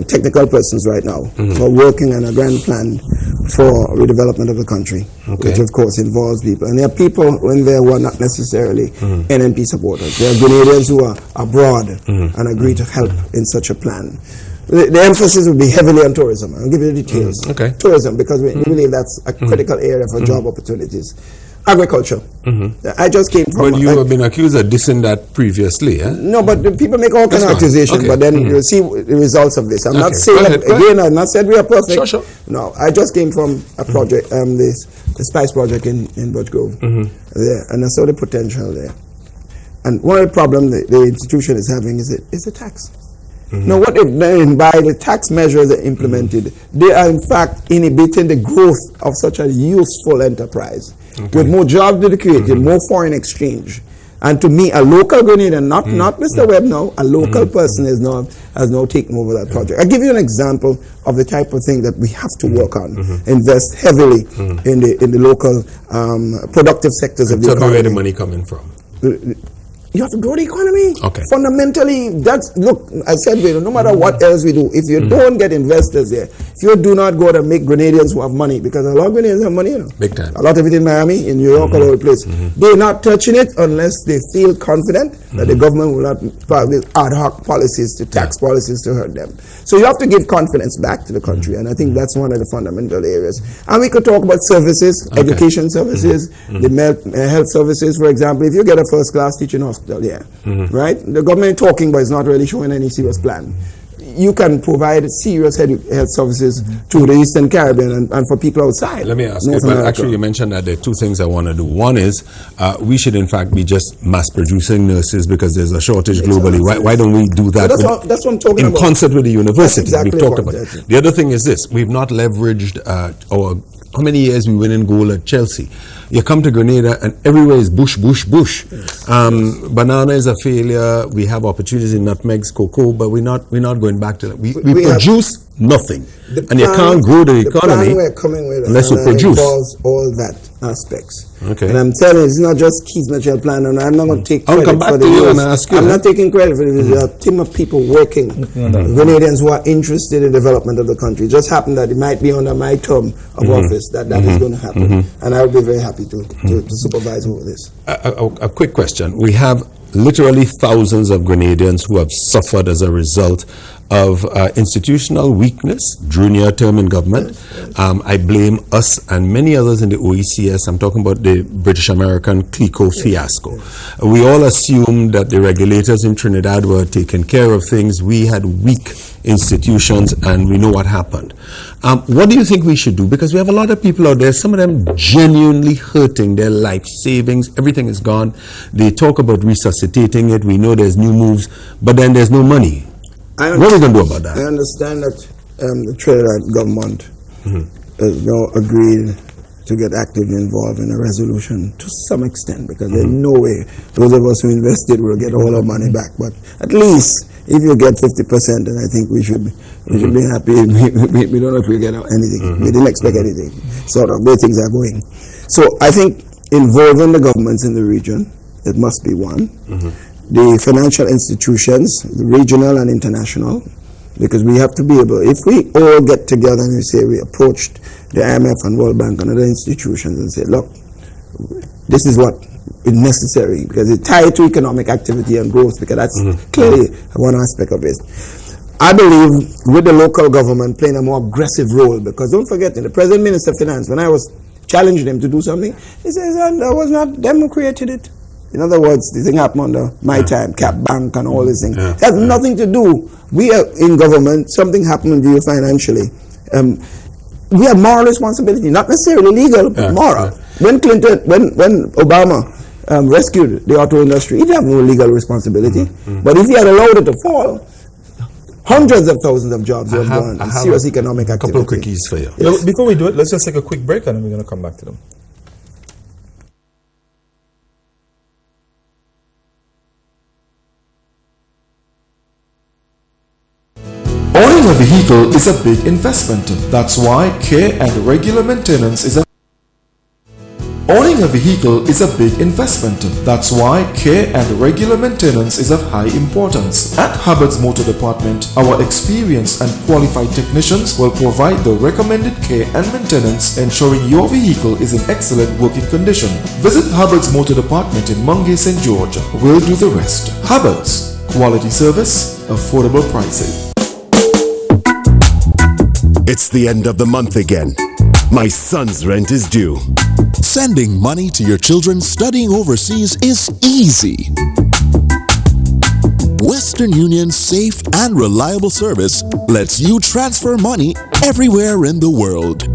Speaker 2: technical persons right now who are working on a grand plan for redevelopment of the country, which of course involves people. And there are people in there who are not necessarily NNP supporters. There are Grenadians who are abroad and agree to help in such a plan. The emphasis will be heavily on tourism. I'll give you the details. Tourism, because we believe that's a critical area for job opportunities. Agriculture. I just came from...
Speaker 9: But you have been accused of dissing that previously, eh?
Speaker 2: No, but the people make all kinds of accusations, but then you'll see the results of this. I'm not saying, again, I've not said we are perfect.
Speaker 9: Sure.
Speaker 2: No, I just came from a project, the Spice Project in Birch Grove. There, and I saw the potential there. And one of the problems the institution is having is the tax. Now, what they've done by the tax measures they implemented, they are in fact inhibiting the growth of such a useful enterprise. With more jobs to be created, more foreign exchange. And to me, a local Grenadian, not Mr. Webb now, a local person has now taken over that project. I'll give you an example of the type of thing that we have to work on. Invest heavily in the local productive sectors of the economy.
Speaker 9: Where the money coming from?
Speaker 2: You have to grow the economy. Fundamentally, look, I said, no matter what else we do, if you don't get investors there, if you do not go to make Grenadians who have money, because a lot of Grenadians have money,
Speaker 9: Big time.
Speaker 2: A lot of it in Miami, in New York, all over the place. They're not touching it unless they feel confident that the government will not with ad hoc policies to tax policies to hurt them. So you have to give confidence back to the country, and I think that's one of the fundamental areas. And we could talk about services, education services, the health services, for example. If you get a first-class teaching hospital, right? The government talking, but it's not really showing any serious plan. You can provide serious health services to the Eastern Caribbean and for people outside.
Speaker 9: Let me ask you, but actually you mentioned that there are two things I want to do. One is we should in fact be just mass producing nurses because there's a shortage globally. Why don't we do that
Speaker 2: that's what I'm talking
Speaker 9: in
Speaker 2: about.
Speaker 9: concert with the universities?
Speaker 2: Exactly
Speaker 9: we've talked about it. The other thing is this. We've not leveraged how many years we win in gold at Chelsea. You come to Grenada and everywhere is bush. Banana is a failure. We have opportunities in nutmegs, cocoa, but we're not going back to that. We produce nothing. And you can't grow the economy
Speaker 2: we're coming with
Speaker 9: unless you produce.
Speaker 2: Involves all that aspects. And I'm telling you, it's not just Keith's Mitchell plan, and I'm not going to take credit for the I'm not taking credit for it. There's a team of people working, Grenadians who are interested in the development of the country. It just happened that it might be under my term of office that is going to happen. And I would be very happy to supervise over this.
Speaker 9: A quick question. We have literally thousands of Grenadians who have suffered as a result of institutional weakness, drew near term in government. I blame us and many others in the OECS. I'm talking about the British American CLICO fiasco. We all assumed that the regulators in Trinidad were taking care of things. We had weak institutions and we know what happened. What do you think we should do? Because we have a lot of people out there, some of them genuinely hurting their life savings. Everything is gone. They talk about resuscitating it. We know there's new moves, but then there's no money. What are we going to do about that?
Speaker 2: I understand that the Trinidad government has now agreed to get actively involved in a resolution to some extent, because there's no way those of us who invested will get all our money back. But at least if you get 50%, then I think we should be happy. We don't know if we get anything. We didn't expect anything. Sort of, where things are going. So I think involving the governments in the region, it must be one. The financial institutions, the regional and international, because we have to be able, if we all get together and we say we approached the IMF and World Bank and other institutions and say, look, this is what is necessary, because it's tied to economic activity and growth, because that's clearly one aspect of it. I believe with the local government playing a more aggressive role, because don't forget, the President Minister of Finance, when I was challenging him to do something, he says, and that was not them who created it. In other words, the thing happened under my time, Cap Bank and all these things. It has nothing to do. We are in government, something happened to you financially. We have moral responsibility, not necessarily legal, but moral. When Obama rescued the auto industry, he didn't have no legal responsibility. But if he had allowed it to fall, hundreds of thousands of jobs would have gone, and serious economic activity.
Speaker 9: A couple of quickies for you.
Speaker 1: Yes. Before we do it, let's just take a quick break and then we're going to come back to them. Owning a vehicle is a big investment. That's why care and regular maintenance is a Owning a vehicle is a big investment. That's why care and regular maintenance is of high importance. At Hubbard's Motor Department, our experienced and qualified technicians will provide the recommended care and maintenance, ensuring your vehicle is in excellent working condition. Visit Hubbard's Motor Department in Mungay, St. George. We'll do the rest. Hubbard's. Quality service, affordable pricing.
Speaker 3: It's the end of the month again. My son's rent is due.
Speaker 4: Sending money to your children studying overseas is easy. Western Union's safe and reliable service lets you transfer money everywhere in the world.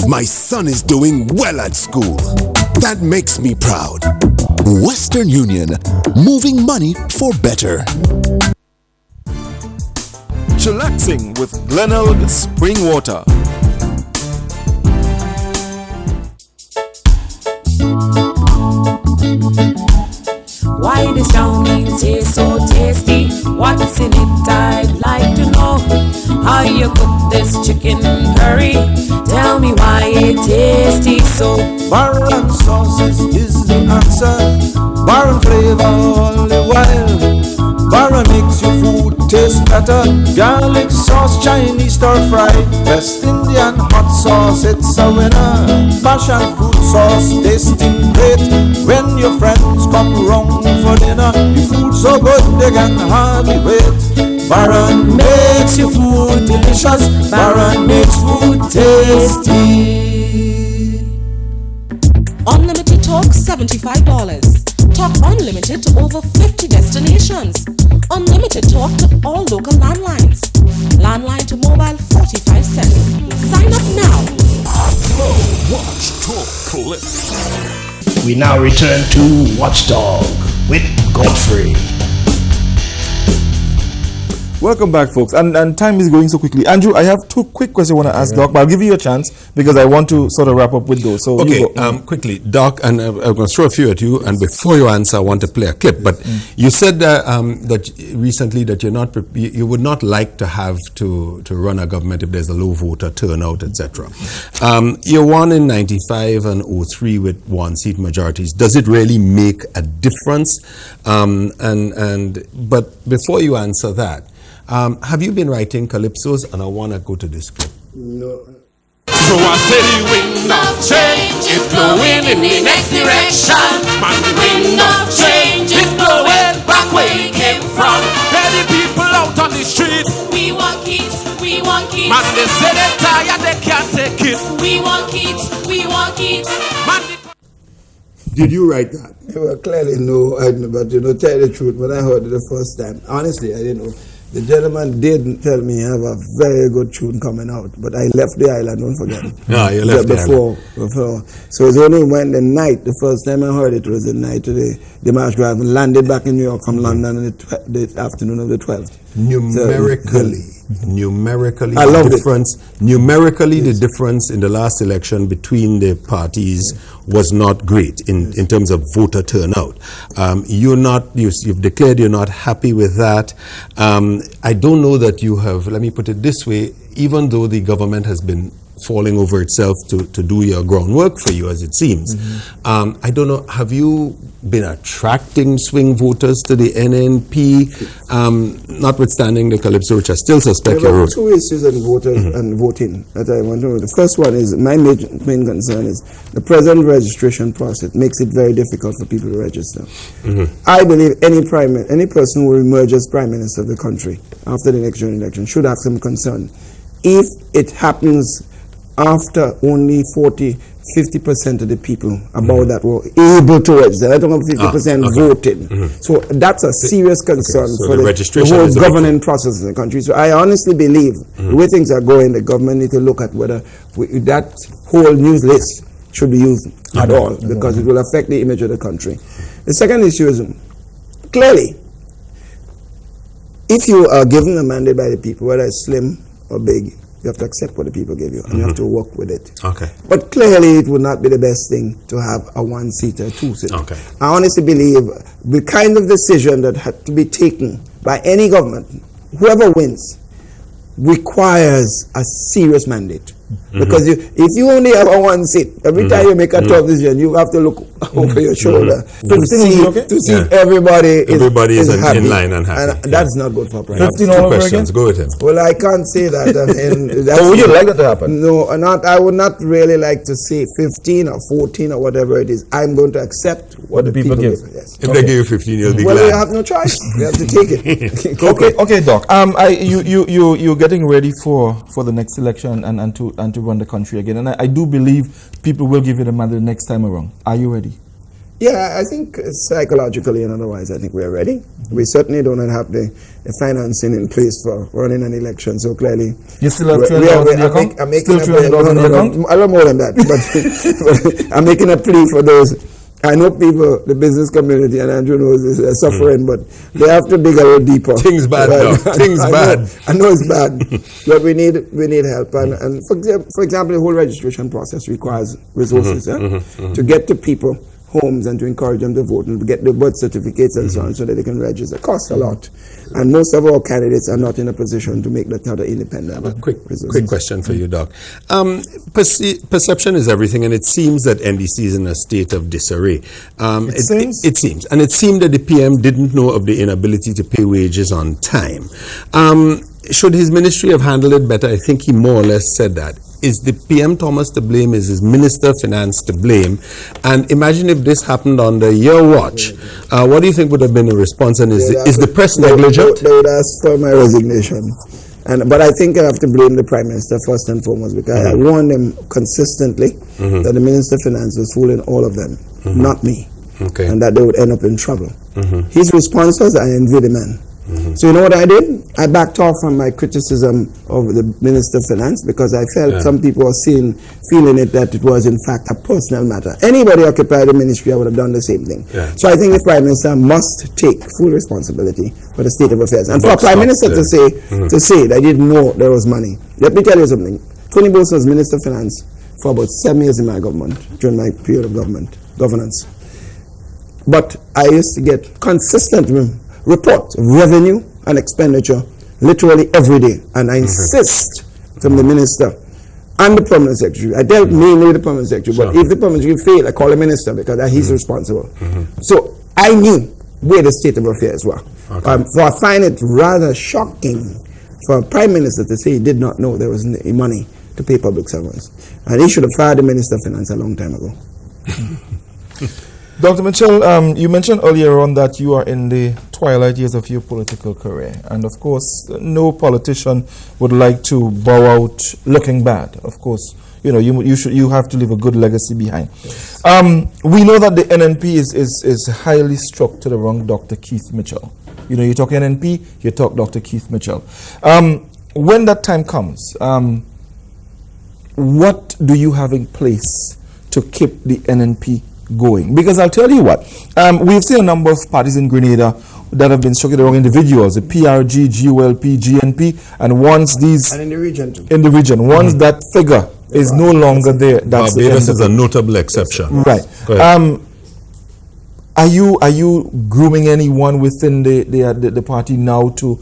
Speaker 3: My son is doing well at school. That makes me proud.
Speaker 4: Western Union, moving money for better.
Speaker 1: Chillaxing with Glenelg Spring Water.
Speaker 5: Why this brownie tastes so tasty? What's in it? I'd like to know how you cook this chicken curry. Tell me why it tasty so.
Speaker 6: Barren sauces is the answer. Barren flavor all the while. Barren makes your food taste better. Garlic sauce, Chinese stir fry, West Indian hot sauce, it's a winner. Passion fruit sauce, tasting great. When your friends come round for dinner, your food so good they can hardly wait. Barren makes your food delicious. Barren makes food tasty.
Speaker 7: Unlimited talk, $75. Talk unlimited to over 50 destinations. Unlimited talk to all local landlines. Landline to mobile, 45 cents. Sign up now.
Speaker 8: Watch Talk Clip. We now return to Watchdog with Godfrey.
Speaker 1: Welcome back, folks. And time is going so quickly. Andrew, I have two quick questions I want to ask Doc, but I'll give you a chance because I want to sort of wrap up with those. So
Speaker 9: okay, quickly, Doc, and I'm going to throw a few at you. And before you answer, I want to play a clip. But you said that recently that you would not like to have to run a government if there's a low voter turnout, etc. You won in 95 and 03 with one seat majorities. Does it really make a difference? But before you answer that. Have you been writing calypsos? And I want to go to this clip.
Speaker 2: No.
Speaker 12: So I say the wind of change is blowing in the next direction. Man, the wind of change is blowing back where it came from. Many people out on the street.
Speaker 5: We want kids, we want kids.
Speaker 12: Man, they say they're tired, they can't take it.
Speaker 5: We want kids, we want kids.
Speaker 12: Man,
Speaker 9: did you write that?
Speaker 2: Well, clearly no, but tell the truth, when I heard it the first time, honestly, I didn't know. The gentleman did tell me I have a very good tune coming out, but I left the island, don't forget it.
Speaker 9: No, you left
Speaker 2: before. So it's only when the night, the first time I heard it was the night of the march drive, and landed back in New York from London on the afternoon of the 12th.
Speaker 9: Numerically,
Speaker 2: I loved
Speaker 9: the difference in the last election between the parties was not great in terms of voter turnout. You've declared you're not happy with that. I don't know that you have, let me put it this way, even though the government has been falling over itself to do your groundwork for you, as it seems. I don't know, have you been attracting swing voters to the NNP, notwithstanding the Calypso, which I still suspect
Speaker 2: there
Speaker 9: you're
Speaker 2: are two issues in voting that I want to know. The first one is, my main concern is the present registration process makes it very difficult for people to register. I believe any person who will emerge as Prime Minister of the country after the next general election should have some concern. If it happens after only 40-50% of the people about that were able to register, I don't know, 50% voted. So that's a serious concern
Speaker 9: so
Speaker 2: for the whole governing process in the country. So I honestly believe the way things are going, the government need to look at whether that whole news list should be used at all, because it will affect the image of the country. The second issue is, clearly, if you are given a mandate by the people, whether it's slim or big, you have to accept what the people give you, and you have to work with it. But clearly, it would not be the best thing to have a one-seater, two-seater. I honestly believe the kind of decision that had to be taken by any government, whoever wins, requires a serious mandate. Because if you only have a one seat, every time you make a tough decision, you have to look over your shoulder to see if everybody is happy.
Speaker 9: In line and happy.
Speaker 2: And that's not good for Prime.
Speaker 1: 15 all over
Speaker 9: questions.
Speaker 1: again?
Speaker 9: Go with him.
Speaker 2: Well, I can't say that.
Speaker 1: Would you like that to happen?
Speaker 2: No, I would not really like to say 15 or 14 or whatever it is. I'm going to accept what the people give. Yes.
Speaker 9: If they give you 15, you'll be glad.
Speaker 2: Well, you have no choice. You have to take it.
Speaker 1: Okay, Doc. You're getting ready for the next election and to run the country again, and I do believe people will give you the mandate next time around. Are you ready?
Speaker 2: Yeah, I think psychologically and otherwise, I think we're ready. We certainly don't have the financing in place for running an election, so clearly...
Speaker 1: You still have $300 in your account?
Speaker 2: I'm making a lot more than that, but I'm making a plea for those. I know people, the business community, and Andrew knows this, are suffering, but they have to dig a little deeper.
Speaker 9: Things bad,
Speaker 2: I know it's bad, but we need help. And for example, the whole registration process requires resources to get to people homes and to encourage them to vote and to get the birth certificates and so on so that they can register. It costs a lot. And most of our candidates are not in a position to make that kind of independent.
Speaker 9: Quick question for you, Doc. Perception is everything, and it seems that NDC is in a state of disarray. It seems. And it seemed that the PM didn't know of the inability to pay wages on time. Should his ministry have handled it better? I think he more or less said that. Is the PM Thomas to blame? Is his Minister of Finance to blame? And imagine if this happened under your watch. What do you think would have been the response? And is the press negligent?
Speaker 2: They would ask for my resignation. But I think I have to blame the Prime Minister first and foremost, because I warned him consistently that the Minister of Finance was fooling all of them, not me, and that they would end up in trouble. His response was, I envy the man. So you know what I did? I backed off from my criticism of the Minister of Finance because I felt some people were feeling it that it was in fact a personal matter. Anybody occupied the ministry, I would have done the same thing. So I think the Prime Minister must take full responsibility for the state of affairs. And for a Prime Minister to say that he didn't know there was money. Let me tell you something. Tony Bose was Minister of Finance for about 7 years in my government, during my period of governance. But I used to get consistent reports of revenue and expenditure literally every day, and I insist from the minister and the permanent secretary. I dealt mainly with the permanent secretary, but if the permanent secretary failed, I call the minister because he's responsible. So I knew where the state of affairs were. So I find it rather shocking for a Prime Minister to say he did not know there was money to pay public servants, and he should have fired the Minister of Finance a long time ago.
Speaker 1: Dr. Mitchell, you mentioned earlier on that you are in the twilight years of your political career, and of course, no politician would like to bow out looking bad. Of course, you know you have to leave a good legacy behind. We know that the NNP is highly struck to the wrong Dr. Keith Mitchell. You know, you talk NNP, you talk Dr. Keith Mitchell. When that time comes, what do you have in place to keep the NNP going? Because I'll tell you what, we've seen a number of parties in Grenada that have been struck to the wrong individuals, the PRG, GULP, GNP, and once these...
Speaker 2: And in the region too.
Speaker 1: In the region, once that figure is no longer there, that's
Speaker 9: Barbados is a notable exception.
Speaker 1: Right. Are you grooming anyone within the party now to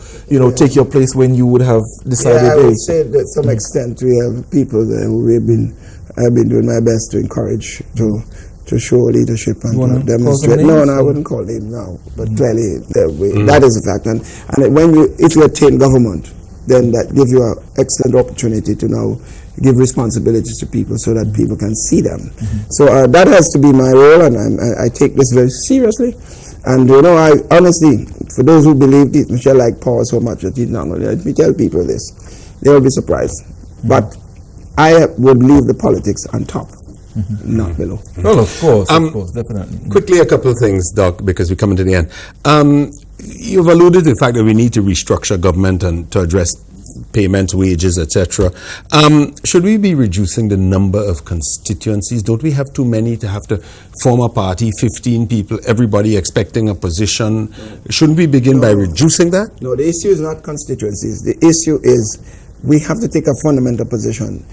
Speaker 1: take your place when you would have decided?
Speaker 2: Yeah, I would say that to some extent we have people there who I've been doing my best to encourage to show leadership and to demonstrate. No, I wouldn't call names now, but clearly that is a fact. And if you attain government, then that gives you an excellent opportunity to now give responsibilities to people so that people can see them. So that has to be my role, and I take this very seriously. And I honestly, for those who believe this, Michelle like power so much that he's not going to let me tell people this, they will be surprised. But I would leave the politics on top, not below.
Speaker 1: Well, of course, definitely.
Speaker 9: Quickly, a couple of things, Doc, because we're coming to the end. You've alluded to the fact that we need to restructure government and to address payments, wages, etc. Should we be reducing the number of constituencies? Don't we have too many to have to form a party, 15 people, everybody expecting a position? Shouldn't we begin by reducing that?
Speaker 2: No, the issue is not constituencies. The issue is we have to take a fundamental position.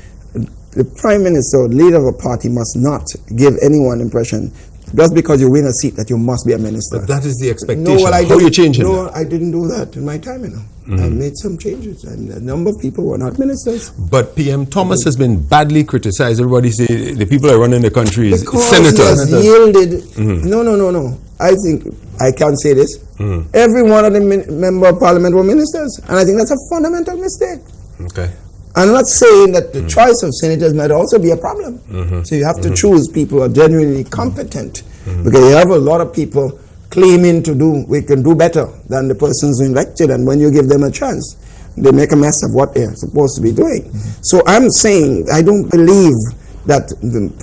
Speaker 2: The Prime Minister or leader of a party must not give anyone impression just because you win a seat that you must be a minister.
Speaker 9: But that is the expectation.
Speaker 2: No, well,
Speaker 9: how are you changing
Speaker 2: No,
Speaker 9: that?
Speaker 2: I didn't do that in my time, I made some changes, and a number of people were not ministers.
Speaker 9: But PM Thomas has been badly criticized. Everybody say the people that are running the country is
Speaker 2: because
Speaker 9: senators.
Speaker 2: He has yielded. No. I think I can say this. Every one of the member of parliament were ministers, and I think that's a fundamental mistake.
Speaker 9: Okay.
Speaker 2: I'm not saying that the choice of senators might also be a problem. So you have to choose people who are genuinely competent, because you have a lot of people claiming we can do better than the persons elected, and when you give them a chance, they make a mess of what they're supposed to be doing. So I'm saying I don't believe that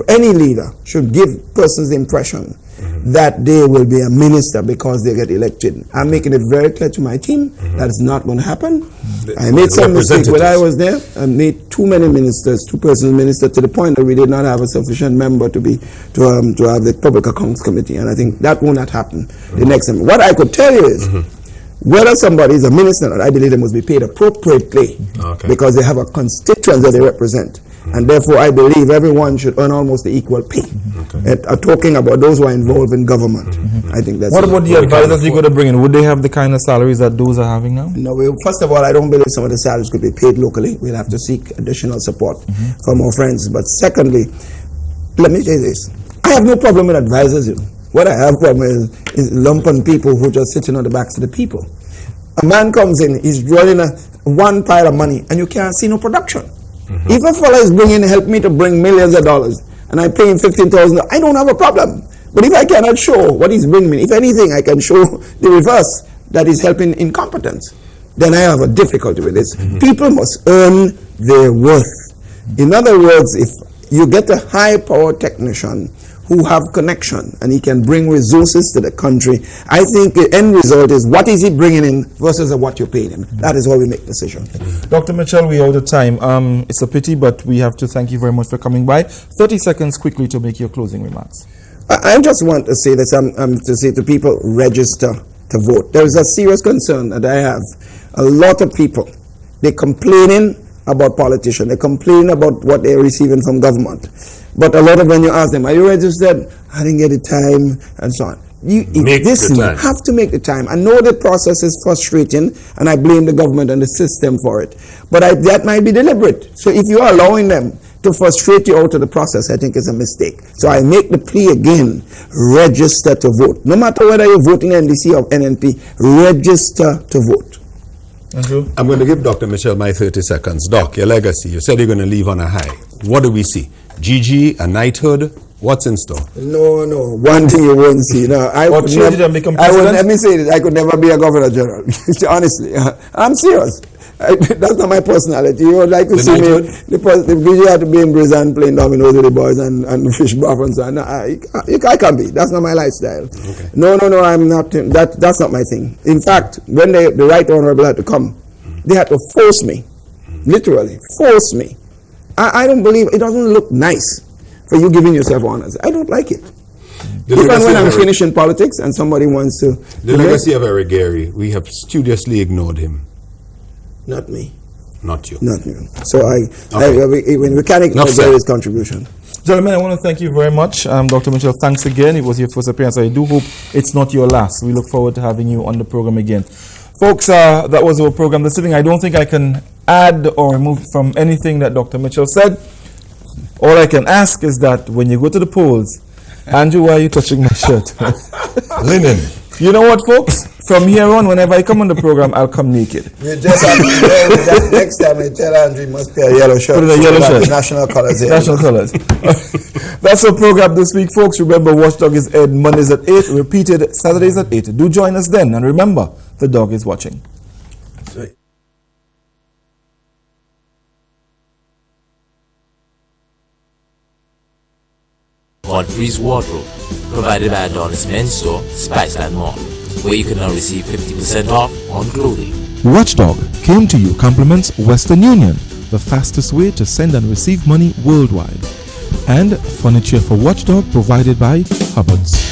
Speaker 2: any leader should give persons the impression that they will be a minister because they get elected. I'm making it very clear to my team that is not going to happen. I made some mistakes when I was there. I made too many ministers, two persons minister, to the point that we did not have a sufficient member to have the Public Accounts Committee, and I think that will not happen the next time. What I could tell you is whether somebody is a minister or not, I believe they must be paid appropriately because they have a constituency that they represent. And therefore, I believe everyone should earn almost the equal pay. Talking about those who are involved in government, I think that's...
Speaker 1: What about the advisors you're going to bring in? Would they have the kind of salaries that those are having now?
Speaker 2: No, first of all, I don't believe some of the salaries could be paid locally. We'll have to seek additional support from our friends. But secondly, let me say this. I have no problem with advisors. What I have problem is lumpen people who are just sitting on the backs of the people. A man comes in, he's drawing one pile of money, and you can't see no production. If a fellow is help me to bring millions of dollars, and I pay him $15,000, I don't have a problem. But if I cannot show what he's bringing me, if anything, I can show the reverse, that is helping incompetence, then I have a difficulty with this. People must earn their worth. In other words, if you get a high-power technician who have connection and he can bring resources to the country, I think the end result is what is he bringing in versus what you're paying him. That is how we make decisions.
Speaker 1: Dr. Mitchell, we're out of time. It's a pity, but we have to thank you very much for coming by. 30 seconds quickly to make your closing remarks.
Speaker 2: I just want to say that to say to people, register to vote. There is a serious concern that I have. A lot of people, they're complaining about politicians. They complain about what they're receiving from government. But a lot of when you ask them, are you registered? I didn't get the time, and so on. You have to make the time. I know the process is frustrating, and I blame the government and the system for it. But that might be deliberate. So if you are allowing them to frustrate you out of the process, I think it's a mistake. So I make the plea again, register to vote. No matter whether you're voting NDC or NNP, register to vote.
Speaker 9: I'm going to give Dr. Mitchell my 30 seconds. Doc, your legacy, you said you're going to leave on a high. What do we see? GG, a knighthood? What's in store?
Speaker 2: No. One thing you won't see. No, let me say this. I could never be a governor general. Honestly, I'm serious. That's not my personality. You would like to see me. The GG had to be in prison playing dominoes with the boys and fish broth and so on. No, I can't be. That's not my lifestyle. Okay. No. I'm not. That's not my thing. In fact, when the right honorable had to come, they had to force me, literally force me. I don't believe it. Doesn't look nice for you giving yourself honors. I don't like it. Even when I'm finished in politics and somebody wants to...
Speaker 9: The legacy of Eric Gary, we have studiously ignored him.
Speaker 2: Not me.
Speaker 9: Not you.
Speaker 2: Not you. So when we can't ignore Gary's contribution.
Speaker 1: Gentlemen, I want to thank you very much. Dr. Mitchell, thanks again. It was your first appearance. I do hope it's not your last. We look forward to having you on the program again. Folks, that was our program this evening. I don't think I can add or remove from anything that Dr. Mitchell said. All I can ask is that when you go to the polls, Andrew, why are you touching my shirt?
Speaker 9: Linen.
Speaker 1: You know what, folks? From here on, whenever I come on the program, I'll come naked.
Speaker 2: You just have to next time you tell Andrew he must wear a yellow shirt.
Speaker 1: Put in a yellow shirt.
Speaker 2: National colors here.
Speaker 1: National colors. That's our program this week, folks. Remember, Watchdog is aired Mondays at 8, repeated Saturdays at 8. Do join us then. And remember, the dog is watching.
Speaker 13: Godfrey's Wardrobe, provided by Adonis Men's Store, Spiceland Mall, where you can now receive 50% off on clothing.
Speaker 1: Watchdog came to you compliments Western Union, the fastest way to send and receive money worldwide. And furniture for Watchdog provided by Hubbard's.